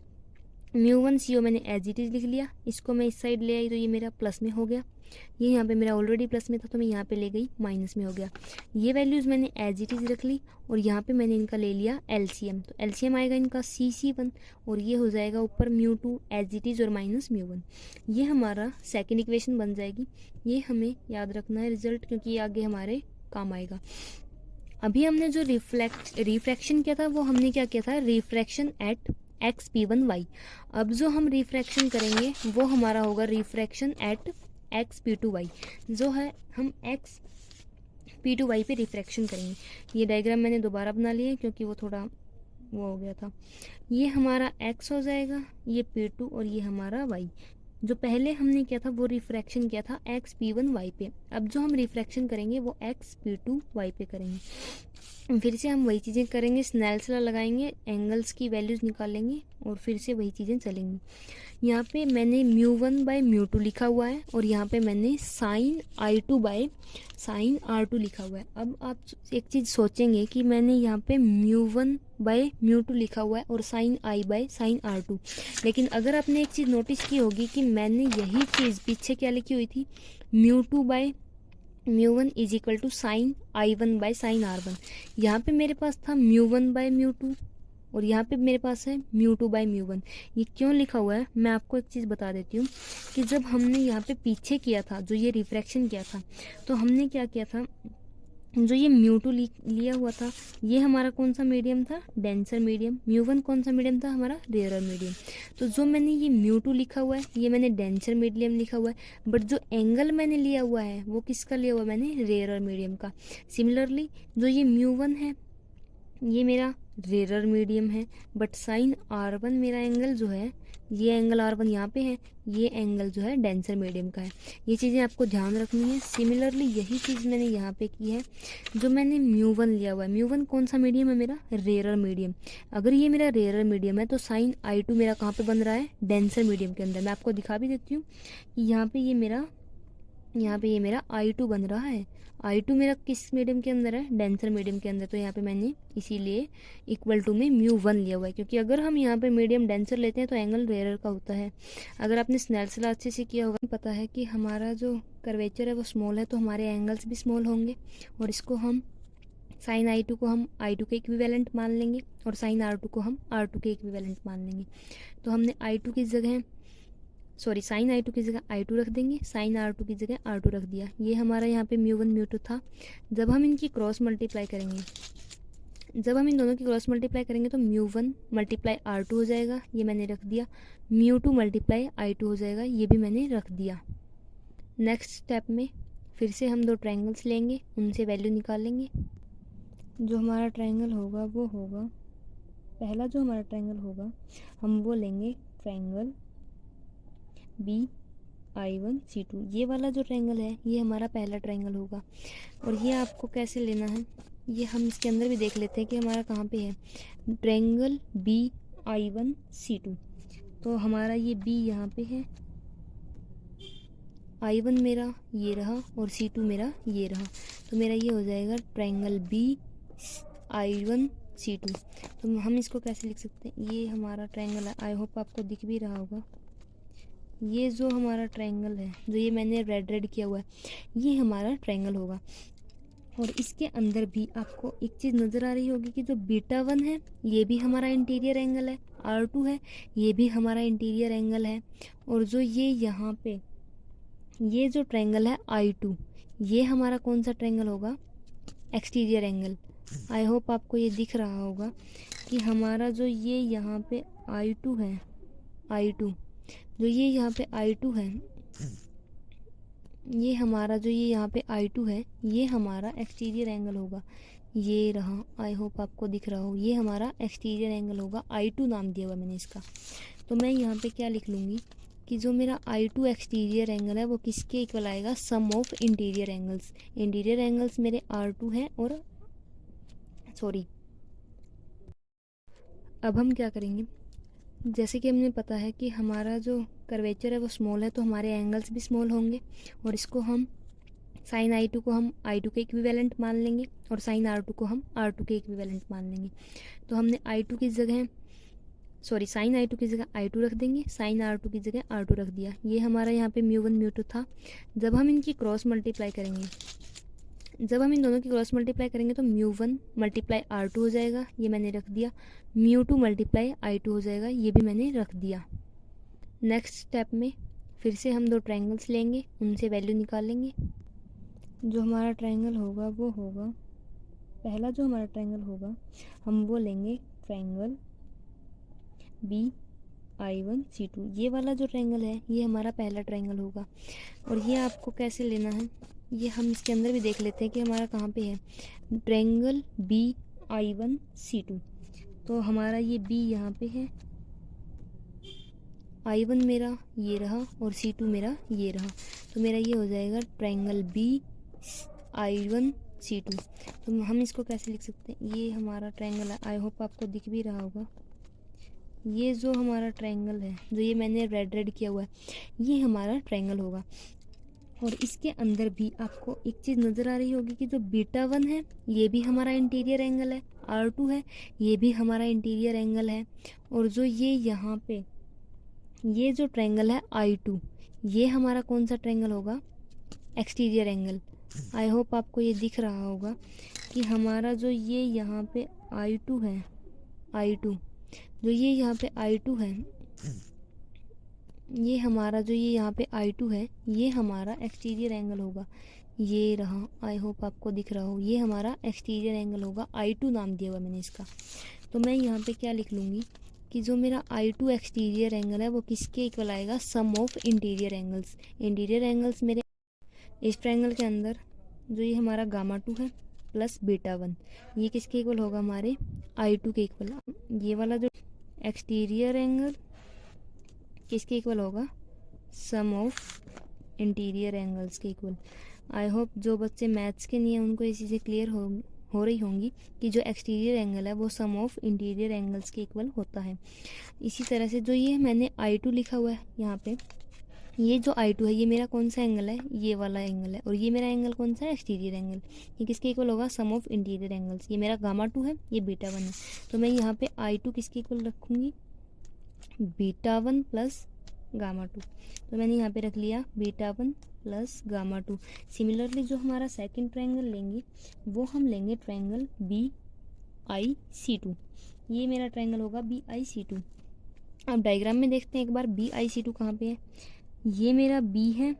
μ1CO, मैंने एज इट इज़ लिख लिया। इसको मैं इस साइड ले आई तो ये मेरा प्लस में हो गया। ये यहाँ पे मेरा ऑलरेडी प्लस में था तो मैं यहाँ पे ले गई माइनस में हो गया। ये वैल्यूज़ मैंने एज इट इज़ रख ली और यहाँ पे मैंने इनका ले लिया LCM। तो LCM आएगा इनका C1 और ये हो जाएगा ऊपर μ2 एज इट इज़ और माइनस μ1। ये हमारा सेकेंड इक्वेशन बन जाएगी। ये हमें याद रखना है रिजल्ट, क्योंकि ये आगे हमारे काम आएगा। अभी हमने जो रिफ्रैक्शन किया था वो हमने क्या किया था, रिफ्रैक्शन एट XP1Y। अब जो हम रिफ्रैक्शन करेंगे वो हमारा होगा रिफ्रैक्शन एट XP2Y। जो है हम XP2Y पे रिफ्रैक्शन करेंगे। ये डायग्राम मैंने दोबारा बना लिया है क्योंकि वो थोड़ा वो हो गया था। ये हमारा X हो जाएगा, ये P2 और ये हमारा Y। जो पहले हमने किया था वो रिफ्रैक्शन किया था XP1Y पे। अब जो हम रिफ्रैक्शन करेंगे वो XP2Y पे करेंगे। फिर से हम वही चीज़ें करेंगे, स्नेल्स लॉ लगाएंगे, एंगल्स की वैल्यूज़ निकालेंगे और फिर से वही चीज़ें चलेंगी। यहाँ पे मैंने μ1/μ2 लिखा हुआ है और यहाँ पे मैंने sin(I2)/sin(R2) लिखा हुआ है। अब आप एक चीज़ सोचेंगे कि मैंने यहाँ पे μ1/μ2 लिखा हुआ है और sin(I)/sin(R2), लेकिन अगर आपने एक चीज़ नोटिस की होगी कि मैंने यही चीज़ पीछे क्या लिखी हुई थी, μ2/μ1 इज इक्वल टू sin(I1)/sin(R1). यहाँ पे मेरे पास था μ1/μ2 और यहाँ पे मेरे पास है μ2/μ1। ये क्यों लिखा हुआ है मैं आपको एक चीज़ बता देती हूँ कि जब हमने यहाँ पे पीछे किया था, जो ये रिफ्रैक्शन किया था, तो हमने क्या किया था, जो ये μ2 लिया हुआ था ये हमारा कौन सा मीडियम था, डेंसर मीडियम। μ1 कौन सा मीडियम था, हमारा रेयर मीडियम। तो जो मैंने ये μ2 लिखा हुआ है ये मैंने डेंसर मीडियम लिखा हुआ है, बट जो एंगल मैंने लिया हुआ है वो किसका लिया हुआ है, मैंने रेयर मीडियम का। सिमिलरली जो ये μ1 है ये मेरा रेयर मीडियम है, बट sin(R1) मेरा एंगल जो है, ये एंगल R1 यहाँ पे है, ये एंगल जो है डेंसर मीडियम का है। ये चीज़ें आपको ध्यान रखनी है। सिमिलरली यही चीज़ मैंने यहाँ पे की है, जो मैंने μ1 लिया हुआ है। μ1 कौन सा मीडियम है, मेरा रेयर मीडियम। अगर ये मेरा रेयर मीडियम है तो sin(I2) मेरा कहाँ पे बन रहा है, डेंसर मीडियम के अंदर। मैं आपको दिखा भी देती हूँ कि यहाँ पे ये मेरा I2 बन रहा है। I2 मेरा किस मीडियम के अंदर है, डेंसर मीडियम के अंदर। तो यहाँ पे मैंने इसीलिए इक्वल टू में μ1 लिया हुआ है, क्योंकि अगर हम यहाँ पे मीडियम डेंसर लेते हैं तो एंगल रेयर का होता है। अगर आपने स्नेल्स लॉ अच्छे से किया होगा, पता है कि हमारा जो कर्वेचर है वो स्मॉल है तो हमारे एंगल्स भी स्मॉल होंगे। और इसको हम sin(I2) को हम I2 के इक्विवेलेंट मान लेंगे और sin(R2) को हम R2 के इक्विवेलेंट मान लेंगे। तो हमने sin(I2) की जगह I2 रख देंगे, sin(R2) की जगह R2 रख दिया। ये हमारा यहाँ पे μ1 μ2 था। जब हम इनकी क्रॉस मल्टीप्लाई करेंगे, जब हम इन दोनों की क्रॉस मल्टीप्लाई करेंगे तो μ1 × R2 हो जाएगा, ये मैंने रख दिया। μ2 × I2 हो जाएगा, ये भी मैंने रख दिया। नेक्स्ट स्टेप में फिर से हम दो ट्रायंगल्स लेंगे, उनसे वैल्यू निकालेंगे। जो हमारा ट्रायंगल होगा वो होगा, पहला जो हमारा ट्रायंगल होगा हम वो लेंगे ट्रायंगल BI1C2। ये वाला जो ट्रायंगल है ये हमारा पहला ट्रायंगल होगा। और ये आपको कैसे लेना है ये हम इसके अंदर भी देख लेते हैं कि हमारा कहाँ पे है, ट्रायंगल BI1C2। तो हमारा ये B यहाँ पे है, I1 मेरा ये रहा और C2 मेरा ये रहा। तो मेरा ये हो जाएगा ट्रायंगल BI1C2। तो हम इसको कैसे लिख सकते हैं, ये हमारा ट्रायंगल है। आई होप आपको दिख भी रहा होगा। ये जो हमारा ट्रायंगल है, जो ये मैंने रेड किया हुआ है, ये हमारा ट्रायंगल होगा। और इसके अंदर भी आपको एक चीज़ नज़र आ रही होगी कि जो β1 है ये भी हमारा इंटीरियर एंगल है, R2 है ये भी हमारा इंटीरियर एंगल है। और जो ये यहाँ पे ये जो ट्रायंगल है I2, ये हमारा कौन सा ट्रायंगल होगा, एक्सटीरियर एंगल। आई होप आपको ये दिख रहा होगा कि हमारा जो ये यहाँ पे I2 है, I2 जो ये यहाँ पे I2 है, ये हमारा जो ये यहाँ पे I2 है ये हमारा एक्सटीरियर एंगल होगा। ये रहा, आई होप आपको दिख रहा हो, ये हमारा एक्सटीरियर एंगल होगा। I2 नाम दिया हुआ मैंने इसका। तो मैं यहाँ पे क्या लिख लूँगी कि जो मेरा I2 एक्सटीरियर एंगल है वो किसके इक्वल आएगा, sum of interior angles. Interior angles मेरे R2 हैं और सॉरी, अब हम क्या करेंगे, जैसे कि हमें पता है कि हमारा जो कर्वेचर है वो स्मॉल है, तो हमारे एंगल्स भी स्मॉल होंगे और इसको हम साइन I2 को हम I2 के इक्विवेलेंट मान लेंगे और साइन R2 को हम R2 के इक्विवेलेंट मान लेंगे। तो हमने I2 की जगह साइन I2 की जगह I2 रख देंगे, साइन R2 की जगह R2 रख दिया। ये हमारा यहाँ पे म्यू 1 म्यू 2 था। जब हम इनकी क्रॉस मल्टीप्लाई करेंगे, जब हम इन दोनों की क्रॉस मल्टीप्लाई करेंगे तो म्यू 1 मल्टीप्लाई R2 हो जाएगा, ये मैंने रख दिया। म्यू 2 मल्टीप्लाई I2 हो जाएगा, ये भी मैंने रख दिया। नेक्स्ट स्टेप में फिर से हम दो ट्रायंगल्स लेंगे, उनसे वैल्यू निकालेंगे। जो हमारा ट्रायंगल होगा वो होगा, पहला जो हमारा ट्रायंगल होगा हम वो लेंगे ट्रायंगल BI1C2। ये वाला जो ट्रायंगल है ये हमारा पहला ट्रायंगल होगा। और ये आपको कैसे लेना है ये हम इसके अंदर भी देख लेते हैं कि हमारा कहाँ पे है, ट्रायंगल BI1C2। तो हमारा ये B यहाँ पे है, I1 मेरा ये रहा और C2 मेरा ये रहा। तो मेरा ये हो जाएगा ट्रायंगल BI1C2। तो हम इसको कैसे लिख सकते हैं, ये हमारा ट्रायंगल है, आई होप आपको दिख भी रहा होगा। ये जो हमारा ट्रायंगल है, जो ये मैंने रेड किया हुआ है, ये हमारा ट्रायंगल होगा। और इसके अंदर भी आपको एक चीज़ नज़र आ रही होगी कि जो बीटा 1 है ये भी हमारा इंटीरियर एंगल है, R2 है ये भी हमारा इंटीरियर एंगल है। और जो ये यहाँ पे ये जो ट्रायंगल है I2, ये हमारा कौन सा ट्रायंगल होगा, एक्सटीरियर एंगल। आई होप आपको ये दिख रहा होगा कि हमारा जो ये यहाँ पे I2 है, I2 जो ये यहाँ पे I2 है, ये हमारा जो ये यहाँ पे I2 है ये हमारा एक्सटीरियर एंगल होगा। ये रहा, आई होप आपको दिख रहा हो, ये हमारा एक्सटीरियर एंगल होगा, I2 नाम दिया हुआ मैंने इसका। तो मैं यहाँ पे क्या लिख लूँगी कि जो मेरा I2 एक्सटीरियर एंगल है वो किसके इक्वल आएगा, sum of interior angles. Interior angles मेरे इस ट्रायंगल के अंदर जो ये हमारा गामा 2 है प्लस बीटा 1, ये किसके इक्वल होगा, हमारे I2 के इक्वल। ये वाला जो एक्सटीरियर एंगल किसके इक्वल होगा, सम ऑफ इंटीरियर एंगल्स के इक्वल। आई होप जो बच्चे मैथ्स के नहीं हैं उनको ये चीज़ें क्लियर हो रही होंगी कि जो एक्सटीरियर एंगल है वो सम ऑफ इंटीरियर एंगल्स के इक्वल होता है। इसी तरह से जो ये मैंने I2 लिखा हुआ है यहाँ पे, ये जो I2 है ये मेरा कौन सा एंगल है, ये वाला एंगल है। और ये मेरा एंगल कौन सा है, एक्सटीरियर एंगल। ये किसके इक्वल होगा, सम ऑफ इंटीरियर एंगल्स। ये मेरा गामा 2 है, ये बीटा 1 है। तो मैं यहाँ पे I2 किसके इक्वल रखूँगी, बीटा 1 प्लस गामा 2। तो मैंने यहाँ पे रख लिया बीटा 1 प्लस गामा 2। सिमिलरली जो हमारा सेकंड ट्रायंगल लेंगे वो हम लेंगे ट्रायंगल BIC2। ये मेरा ट्रायंगल होगा BIC2। अब डायग्राम में देखते हैं एक बार BIC2 कहाँ पे है। ये मेरा B है,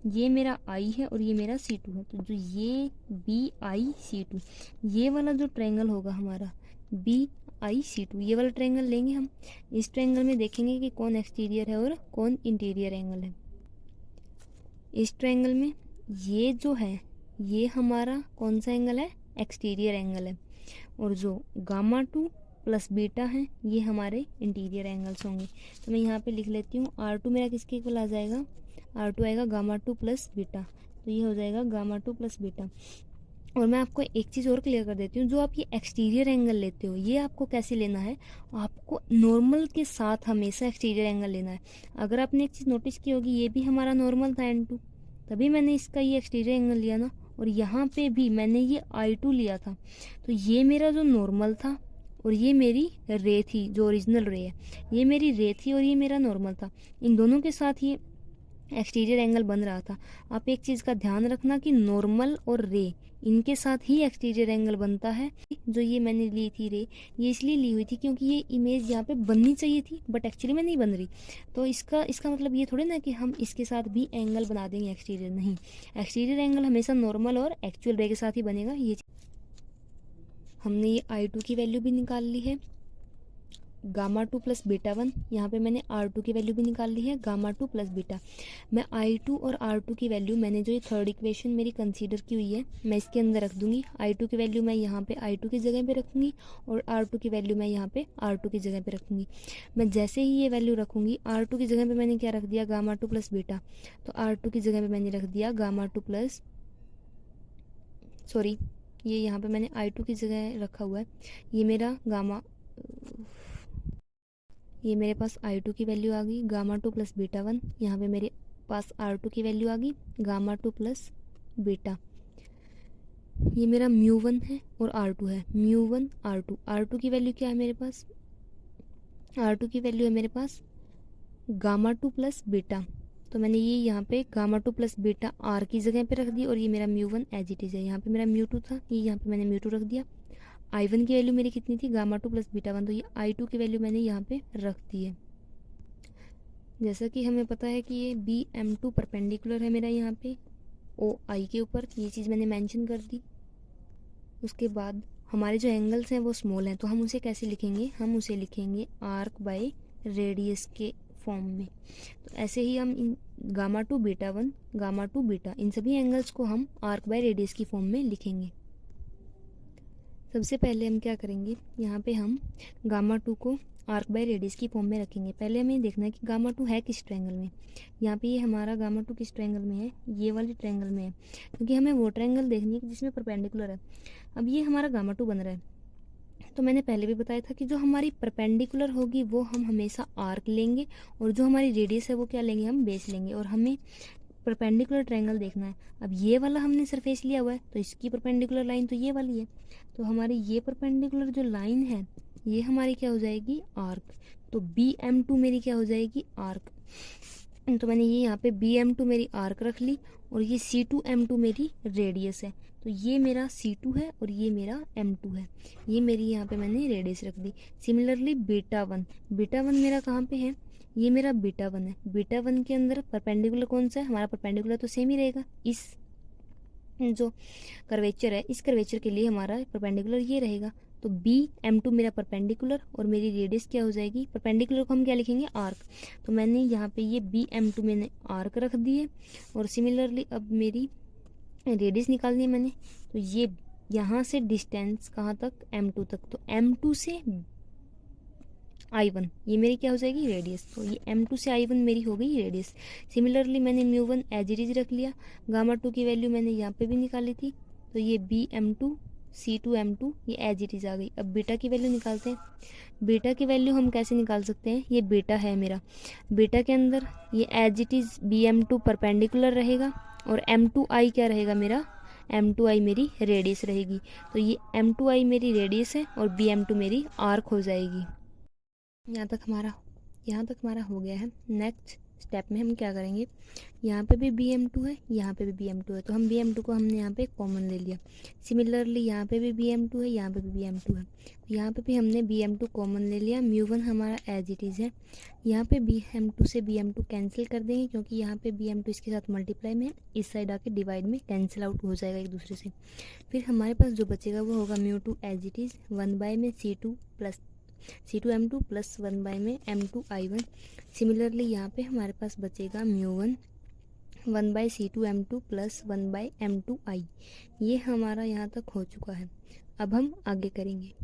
ये मेरा I है और ये मेरा C2 है। तो जो ये BIC2 ये वाला जो ट्रायंगल होगा हमारा BIC2, ये वाला ट्रायंगल लेंगे हम। इस ट्रायंगल में देखेंगे कि कौन एक्सटीरियर है और कौन इंटीरियर एंगल है। इस ट्रायंगल में ये जो है ये हमारा कौन सा एंगल है, एक्सटीरियर एंगल है। और जो गामा 2 प्लस बीटा है ये हमारे इंटीरियर एंगल्स होंगे। तो मैं यहाँ पे लिख लेती हूँ, R2 मेरा किसके इक्वल आ जाएगा, R2 आएगा गामा 2 प्लस बीटा। तो ये हो जाएगा गामा 2 प्लस बीटा। और मैं आपको एक चीज़ और क्लियर कर देती हूँ, जो आप ये एक्सटीरियर एंगल लेते हो ये आपको कैसे लेना है, आपको नॉर्मल के साथ हमेशा एक्सटीरियर एंगल लेना है। अगर आपने एक चीज़ नोटिस की होगी, ये भी हमारा नॉर्मल था N2, तभी मैंने इसका ये एक्सटीरियर एंगल लिया ना। और यहाँ पे भी मैंने ये I2 लिया था। तो ये मेरा जो नॉर्मल था और ये मेरी रे थी, जो ओरिजिनल रे है, ये मेरी रे थी और ये मेरा नॉर्मल था। इन दोनों के साथ ये एक्सटीरियर एंगल बन रहा था। आप एक चीज़ का ध्यान रखना कि नॉर्मल और रे इनके साथ ही एक्सटीरियर एंगल बनता है। जो ये मैंने ली थी रे, ये इसलिए ली हुई थी क्योंकि ये इमेज यहाँ पे बननी चाहिए थी बट एक्चुअली में नहीं बन रही। तो इसका मतलब ये थोड़ी ना कि हम इसके साथ भी एंगल बना देंगे एक्सटीरियर, नहीं। एक्सटीरियर एंगल हमेशा नॉर्मल और एक्चुअल रे के साथ ही बनेगा। ये हमने ये I2 की वैल्यू भी निकाल ली है। Gamma two plus beta one, यहाँ पे मैंने R2 की वैल्यू भी निकाल ली है, गामा टू प्लस बीटा। मैं I2 और R2 की वैल्यू, मैंने जो ये थर्ड इक्वेशन मेरी कंसीडर की हुई है, मैं इसके अंदर रख दूंगी। I2 की वैल्यू मैं यहाँ पे I2 की जगह पे रखूँगी और R2 की वैल्यू मैं यहाँ पे R2 की जगह पे रखूँगी। मैं जैसे ही ये वैल्यू रखूँगी, R2 की जगह पे मैंने क्या रख दिया, गामा टू प्लस बीटा, तो R2 की जगह पे मैंने रख दिया गामा टू प्लस, सॉरी ये यहाँ पे मैंने I2 की जगह रखा हुआ है, ये मेरा गामा, ये मेरे पास I2 की वैल्यू आ गई gamma two plus beta one, यहाँ पे मेरे पास R2 की वैल्यू आ गई गामा टू प्लस बीटा। ये मेरा म्यू वन है और R2 है, म्यू वन R2। R2 की वैल्यू क्या है मेरे पास, R2 की वैल्यू है मेरे पास गामा टू प्लस बीटा, तो मैंने ये यहाँ पे gamma two plus beta R की जगह पे रख दी और ये मेरा mu one as it is है। यहाँ पे मेरा म्यू टू था, ये यहाँ पे मैंने म्यू टू रख दिया। I1 की वैल्यू मेरी कितनी थी, gamma two plus beta one, तो ये I2 की वैल्यू मैंने यहाँ पे रख दी है। जैसा कि हमें पता है कि ये BM2 परपेंडिकुलर है मेरा यहाँ पे OI के ऊपर, ये चीज़ मैंने मेंशन कर दी। उसके बाद हमारे जो एंगल्स हैं वो स्मॉल हैं, तो हम उसे कैसे लिखेंगे, हम उसे लिखेंगे आर्क बाय रेडियस के फॉर्म में। तो ऐसे ही हम इन gamma two beta one, gamma two beta, इन सभी एंगल्स को हम आर्क बाय रेडियस की फॉर्म में लिखेंगे। सबसे पहले हम क्या करेंगे, यहाँ पे हम गामा टू को आर्क बाय रेडियस की फॉर्म में रखेंगे। पहले हमें देखना है कि गामा टू है किस ट्रायंगल में। यहाँ पे ये हमारा गामा टू किस ट्रायंगल में है, ये वाली ट्रायंगल में है, क्योंकि हमें वो ट्रायंगल देखनी है जिसमें परपेंडिकुलर है। अब ये हमारा गामा टू बन रहा है, तो मैंने पहले भी बताया था कि जो हमारी परपेंडिकुलर होगी वो हम हमेशा आर्क लेंगे, और जो हमारी रेडियस है वो क्या लेंगे, हम बेस लेंगे। और हमें परपेंडिकुलर ट्रायंगल देखना है। अब ये वाला हमने सरफेस लिया हुआ है, तो इसकी परपेंडिकुलर लाइन तो ये वाली है, तो हमारी ये परपेंडिकुलर जो लाइन है ये हमारी क्या हो जाएगी, आर्क। तो BM2 मेरी क्या हो जाएगी, आर्क। तो मैंने ये यहाँ पे BM2 मेरी आर्क रख ली, और ये C2M2 मेरी रेडियस है। तो ये मेरा C2 है और ये मेरा M2 है, ये मेरी यहाँ पे मैंने रेडियस रख दी। Similarly beta one, beta one मेरा कहाँ पे है, ये मेरा बीटा वन है। बीटा वन के अंदर परपेंडिकुलर कौन सा है, हमारा परपेंडिकुलर तो सेम ही रहेगा, इस जो कर्वेचर है इस कर्वेचर के लिए हमारा परपेंडिकुलर ये रहेगा। तो BM2 मेरा परपेंडिकुलर और मेरी रेडियस क्या हो जाएगी, परपेंडिकुलर को हम क्या लिखेंगे, आर्क। तो मैंने यहाँ पे ये BM2 मैंने आर्क रख दी है, और सिमिलरली अब मेरी रेडियस निकालनी है मैंने, तो ये यहाँ से डिस्टेंस कहाँ तक, M2 तक, तो M2 से I1 ये मेरी क्या हो जाएगी, रेडियस। तो ये M2 से I1 मेरी हो गई रेडियस। सिमिलरली मैंने mu one as it is रख लिया, गामा टू की वैल्यू मैंने यहाँ पे भी निकाली थी, तो ये BM2 C2M2 ये एज इट इज आ गई। अब बीटा की वैल्यू निकालते हैं। बीटा की वैल्यू हम कैसे निकाल सकते हैं, ये बीटा है मेरा, बीटा के अंदर ये as it is BM2 perpendicular रहेगा, और M2I क्या रहेगा मेरा, M2I मेरी रेडियस रहेगी। तो ये M2I मेरी रेडियस है और BM2 मेरी आर्क हो जाएगी। यहाँ तक हमारा हो गया है। नेक्स्ट स्टेप में हम क्या करेंगे, यहाँ पे भी BM2 है, यहाँ पे भी BM2 है, तो हम BM2 को हमने यहाँ पे कॉमन ले लिया। सिमिलरली यहाँ पे भी BM2 है, यहाँ पे भी BM2 है, तो यहाँ पे भी हमने BM2 कॉमन ले लिया। म्यू वन हमारा एज इट इज़ है। यहाँ पे BM2 से BM2 कैंसिल कर देंगे, क्योंकि यहाँ पे BM2 इसके साथ मल्टीप्लाई में है, इस साइड आके डिवाइड में कैंसिल आउट हो जाएगा एक दूसरे से। फिर हमारे पास जो बचेगा वो होगा mu two as it is, 1 में C2M2 प्लस 1 में M2I1। सिमिलरली यहाँ पे हमारे पास बचेगा mu one 1/C2M2 plus 1/M2I। ये हमारा यहाँ तक हो चुका है। अब हम आगे करेंगे।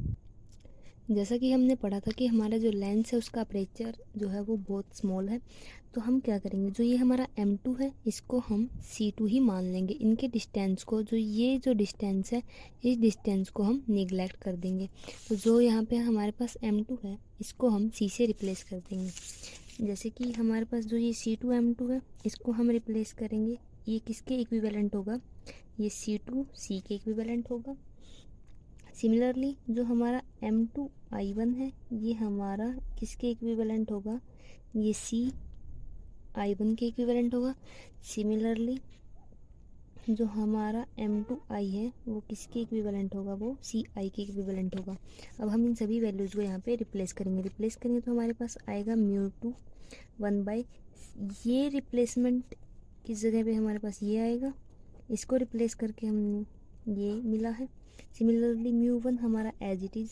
जैसा कि हमने पढ़ा था कि हमारा जो लेंस है उसका अपर्चर जो है वो बहुत स्मॉल है, तो हम क्या करेंगे, जो ये हमारा M2 है इसको हम C2 ही मान लेंगे। इनके डिस्टेंस को, जो ये जो डिस्टेंस है इस डिस्टेंस को हम निगलेक्ट कर देंगे। तो जो यहाँ पे हमारे पास M2 है इसको हम C से रिप्लेस कर देंगे। जैसे कि हमारे पास जो ये C2M2 है इसको हम रिप्लेस करेंगे, ये किसके इक्विवेलेंट होगा, ये C2 C के इक्विवेलेंट होगा। सिमिलरली जो हमारा M2I1 है ये हमारा किसके इक्विवेलेंट होगा, ये CI1 के इक्विवेलेंट होगा। सिमिलरली जो हमारा M2I है वो किसके इक्विवेलेंट होगा, वो CI के इक्विवेलेंट होगा। अब हम इन सभी वैल्यूज़ को यहाँ पे रिप्लेस करेंगे तो हमारे पास आएगा म्यू टू 1/, ये रिप्लेसमेंट की जगह पे हमारे पास ये आएगा, इसको रिप्लेस करके हमने ये मिला है। सिमिलरली म्यू वन हमारा एज इट इज़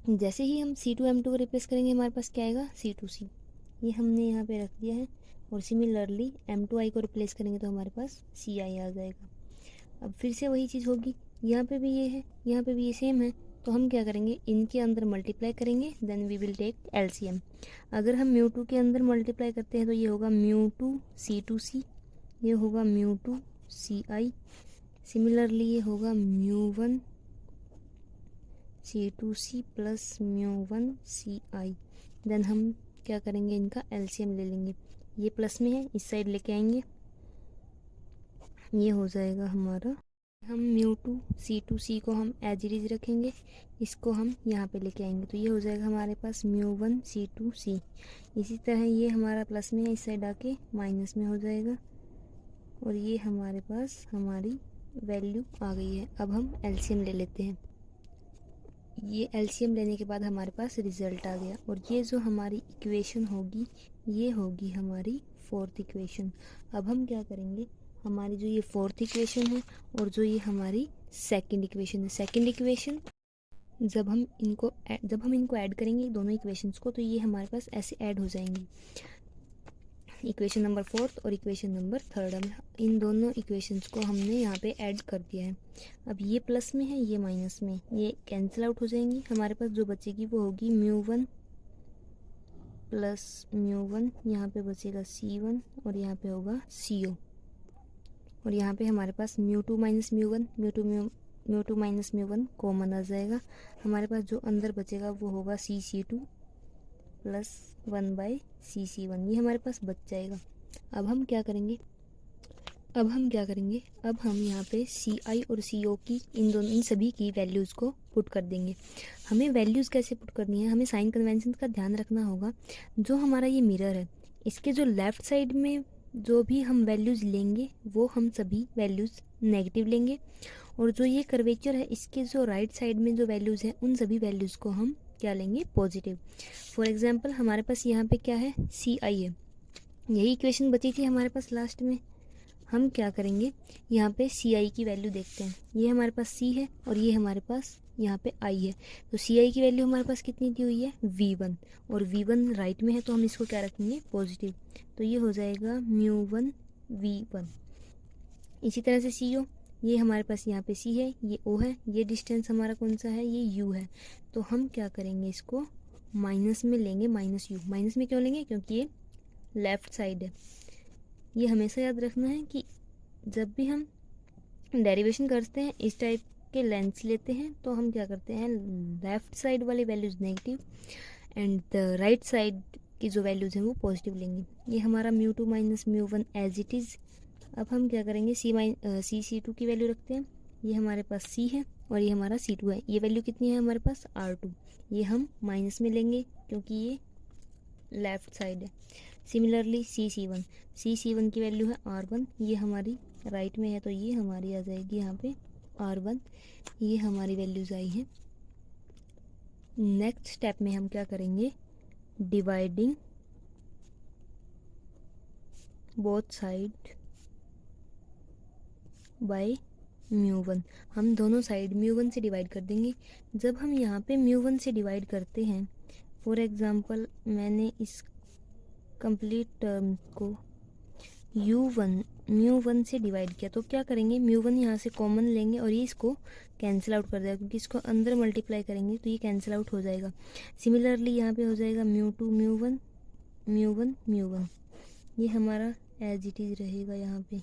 जैसे ही हम C2M2 को रिप्लेस करेंगे हमारे पास क्या आएगा, C2C। ये हमने यहाँ पे रख दिया है। और सिमिलरली M2I को रिप्लेस करेंगे तो हमारे पास CI आ जाएगा। अब फिर से वही चीज़ होगी, यहाँ पे भी ये है, यहाँ पे भी ये सेम है। तो हम क्या करेंगे, इनके अंदर मल्टीप्लाई करेंगे, then we will take LCM। अगर हम म्यू2 के अंदर मल्टीप्लाई करते हैं तो ये होगा म्यू2 C2C, ये होगा म्यू2 CI। सिमिलरली ये होगा म्यू1 C2C प्लस म्यू1 CI। देन हम क्या करेंगे, इनका LCM ले लेंगे। ये प्लस में है, इस साइड लेके आएंगे, ये हो जाएगा हमारा। हम म्यू2 C2C को हम एज इट इज रखेंगे, इसको हम यहाँ पे लेके आएंगे तो ये हो जाएगा हमारे पास म्यू1 C2C। इसी तरह ये हमारा प्लस में है, इस साइड आके माइनस में हो जाएगा। और ये हमारे पास हमारी वैल्यू आ गई है। अब हम LCM ले लेते हैं। ये LCM लेने के बाद हमारे पास रिजल्ट आ गया। और ये जो हमारी इक्वेशन होगी, ये होगी हमारी फोर्थ इक्वेशन। अब हम क्या करेंगे, हमारी जो ये फोर्थ इक्वेशन है और जो ये हमारी सेकंड इक्वेशन है, सेकंड इक्वेशन जब हम इनको ऐड करेंगे दोनों इक्वेशंस को, तो ये हमारे पास ऐसे ऐड हो जाएंगी, इक्वेशन नंबर फोर्थ और इक्वेशन नंबर थर्ड। हम इन दोनों इक्वेशंस को हमने यहाँ पे ऐड कर दिया है। अब ये प्लस में है, ये माइनस में, ये कैंसिल आउट हो जाएंगी। हमारे पास जो बचेगी वो होगी म्यू1 प्लस म्यू1, यहाँ पे बचेगा C1 और यहाँ पे होगा CO। और यहाँ पे हमारे पास म्यू2 माइनस म्यू1, म्यू2 माइनस म्यू1 कॉमन आ जाएगा। हमारे पास जो अंदर बचेगा वो होगा CC2 प्लस 1/CC1, ये हमारे पास बच जाएगा। अब हम क्या करेंगे, अब हम यहाँ पे CI और CO की इन सभी की वैल्यूज़ को पुट कर देंगे। हमें वैल्यूज़ कैसे पुट करनी है, हमें साइन कन्वेंशन का ध्यान रखना होगा। जो हमारा ये मिरर है, इसके जो लेफ़्ट साइड में जो भी हम वैल्यूज़ लेंगे वो हम सभी वैल्यूज़ नेगेटिव लेंगे। और जो ये कर्वेचर है, इसके जो राइट साइड में जो वैल्यूज़ हैं उन सभी वैल्यूज़ को हम क्या लेंगे, पॉजिटिव। फॉर एग्जांपल हमारे पास यहाँ पे क्या है, CI है। यही इक्वेशन बची थी हमारे पास लास्ट में। हम क्या करेंगे, यहाँ पे CI की वैल्यू देखते हैं। ये हमारे पास C है और ये हमारे पास यहाँ पे I है। तो CI की वैल्यू हमारे पास कितनी दी हुई है, V1। और V1 राइट में है तो हम इसको क्या रखेंगे, पॉजिटिव। तो ये हो जाएगा म्यू1 V1। इसी तरह से CO, ये हमारे पास यहाँ पे C है, ये O है, ये डिस्टेंस हमारा कौन सा है, ये U है। तो हम क्या करेंगे, इसको माइनस में लेंगे, माइनस U। माइनस में क्यों लेंगे, क्योंकि ये लेफ़्ट साइड है। ये हमेशा याद रखना है कि जब भी हम डेरिवेशन करते हैं, इस टाइप के लेंस लेते हैं, तो हम क्या करते हैं, लेफ़्ट साइड वाली values negative and the right side की जो वैल्यूज़ हैं वो पॉजिटिव लेंगे। ये हमारा म्यू2 माइनस म्यू1 एज इट इज़। अब हम क्या करेंगे, C2 की वैल्यू रखते हैं। ये हमारे पास C है और ये हमारा C2 है। ये वैल्यू कितनी है हमारे पास, R2। ये हम माइनस में लेंगे क्योंकि ये लेफ़्ट साइड है। सिमिलरली C1 की वैल्यू है R1, ये हमारी राइट में है तो ये हमारी आ जाएगी यहाँ पे R1। ये हमारी वैल्यूज़ आई हैं। नेक्स्ट स्टेप में हम क्या करेंगे, डिवाइडिंग बोथ साइड बाय म्यू1। हम दोनों साइड म्यू1 से डिवाइड कर देंगे। जब हम यहाँ पे म्यू1 से डिवाइड करते हैं, फॉर एग्ज़ाम्पल मैंने इस कंप्लीट टर्म को म्यू1 से डिवाइड किया, तो क्या करेंगे, म्यू1 यहाँ से कॉमन लेंगे और ये इसको कैंसिल आउट कर देगा, क्योंकि इसको अंदर मल्टीप्लाई करेंगे तो ये कैंसिल आउट हो जाएगा। सिमिलरली यहाँ पे हो जाएगा म्यू2 म्यू1 म्यू1 म्यू1, ये हमारा एज इट इज़ रहेगा यहाँ पे।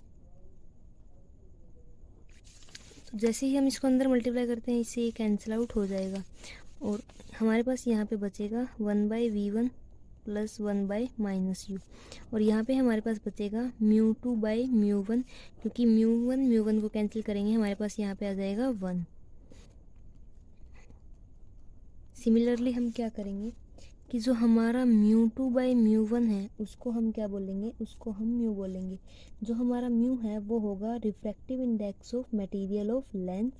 तो जैसे ही हम इसको अंदर मल्टीप्लाई करते हैं, इससे ये कैंसिल आउट हो जाएगा और हमारे पास यहाँ पे बचेगा 1/V1 प्लस 1/-U। और यहाँ पे हमारे पास बचेगा म्यू2/म्यू1, क्योंकि म्यू1 को कैंसिल करेंगे, हमारे पास यहाँ पे आ जाएगा 1। सिमिलरली हम क्या करेंगे कि जो हमारा म्यू2/म्यू1 है उसको हम क्या बोलेंगे, उसको हम म्यू बोलेंगे। जो हमारा म्यू है वो होगा refractive index of material of lens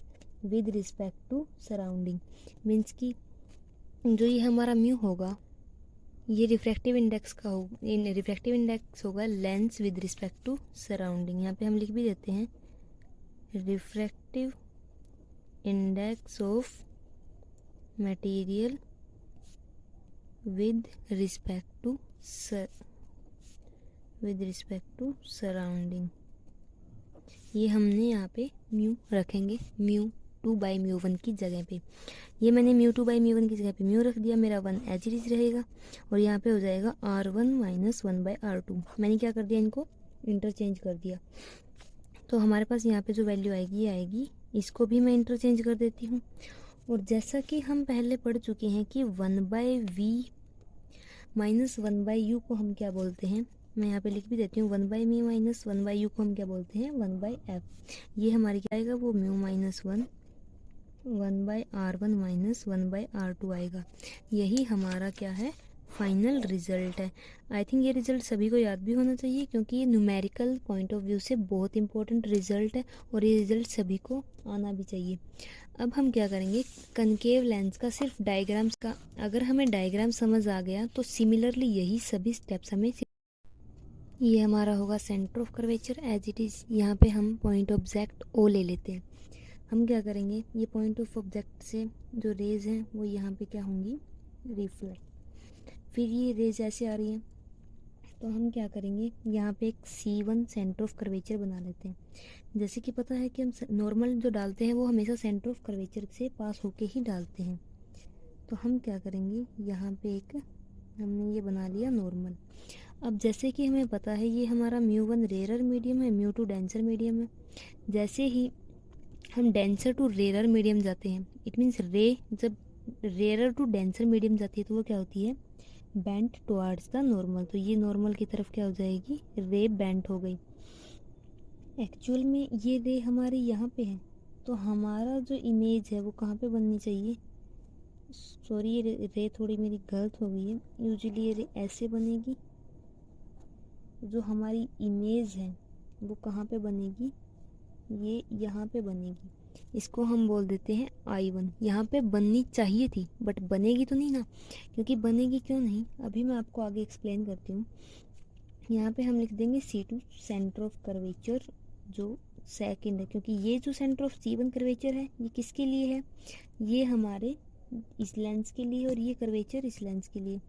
with respect to surrounding. Means कि जो ये हमारा म्यू होगा, ये रिफ्रैक्टिव इंडेक्स होगा lens with respect to surrounding. यहाँ पे हम लिख भी देते हैं, refractive index of material with respect to surrounding. ये हमने यहाँ पे म्यू रखेंगे, म्यू 2/μ1 की जगह पे। ये मैंने म्यू 2/μ1 की जगह पे म्यू रख दिया, मेरा 1 एज इट इज रहेगा और यहाँ पे हो जाएगा R1 - 1/R2। मैंने क्या कर दिया, इनको इंटरचेंज कर दिया। तो हमारे पास यहाँ पे जो वैल्यू आएगी ये आएगी, इसको भी मैं इंटरचेंज कर देती हूँ। और जैसा कि हम पहले पढ़ चुके हैं कि 1/v - 1/u को हम क्या बोलते हैं, मैं यहाँ पे लिख भी देती हूँ, 1/mi - 1/u को हम क्या बोलते हैं, 1/f। ये हमारी क्या आएगा, वो म्यू -1 1/R1 - 1/R2 आएगा। यही हमारा क्या है, फाइनल रिजल्ट है। आई थिंक ये रिजल्ट सभी को याद भी होना चाहिए, क्योंकि ये न्यूमेरिकल पॉइंट ऑफ व्यू से बहुत इंपॉर्टेंट रिजल्ट है और ये रिजल्ट सभी को आना भी चाहिए। अब हम क्या करेंगे, कनकेव लेंस का सिर्फ डायग्राम्स का, अगर हमें डायग्राम समझ आ गया तो सिमिलरली यही सभी स्टेप्स हमें, ये हमारा होगा centre of curvature as it is. यहाँ पे हम पॉइंट ऑब्जेक्ट ओ ले लेते हैं। हम क्या करेंगे, ये पॉइंट ऑफ ऑब्जेक्ट से जो रेज हैं वो यहाँ पे क्या होंगी, रिफ्लेक्ट। फिर ये रेज ऐसे आ रही हैं, तो हम क्या करेंगे, यहाँ पे एक C1 सेंटर ऑफ कर्वेचर बना लेते हैं। जैसे कि पता है कि हम नॉर्मल जो डालते हैं वो हमेशा सेंटर ऑफ कर्वेचर से पास होके ही डालते हैं। तो हम क्या करेंगे, यहाँ पे एक हमने ये बना लिया नॉर्मल। अब जैसे कि हमें पता है ये हमारा μ1 रेयर मीडियम है, μ2 डेंसर मीडियम है। जैसे ही हम डेंसर टू रेयर मीडियम जाते हैं, इट मीन्स रे जब रेयर टू डेंसर मीडियम जाती है तो वो क्या होती है, बेंट टुवार्ड्स द नॉर्मल। तो ये नॉर्मल की तरफ क्या हो जाएगी, रे बेंट हो गई। एक्चुअल में ये रे हमारे यहाँ पे है, तो हमारा जो इमेज है वो कहाँ पे बननी चाहिए, सॉरी ये रे थोड़ी मेरी गलत हो गई है, यूजुअली ये रे ऐसे बनेगी। जो हमारी इमेज है वो कहाँ पे बनेगी, ये यहाँ पे बनेगी। इसको हम बोल देते हैं I1। यहाँ पे बननी चाहिए थी बट बनेगी तो नहीं ना, क्योंकि बनेगी क्यों नहीं अभी मैं आपको आगे एक्सप्लेन करती हूँ। यहाँ पे हम लिख देंगे C2 सेंटर ऑफ कर्वेचर जो सेकंड है, क्योंकि ये जो सेंटर ऑफ C1 कर्वेचर है ये किसके लिए है, ये हमारे इस लेंस के लिए, और ये कर्वेचर इस लेंस के लिए।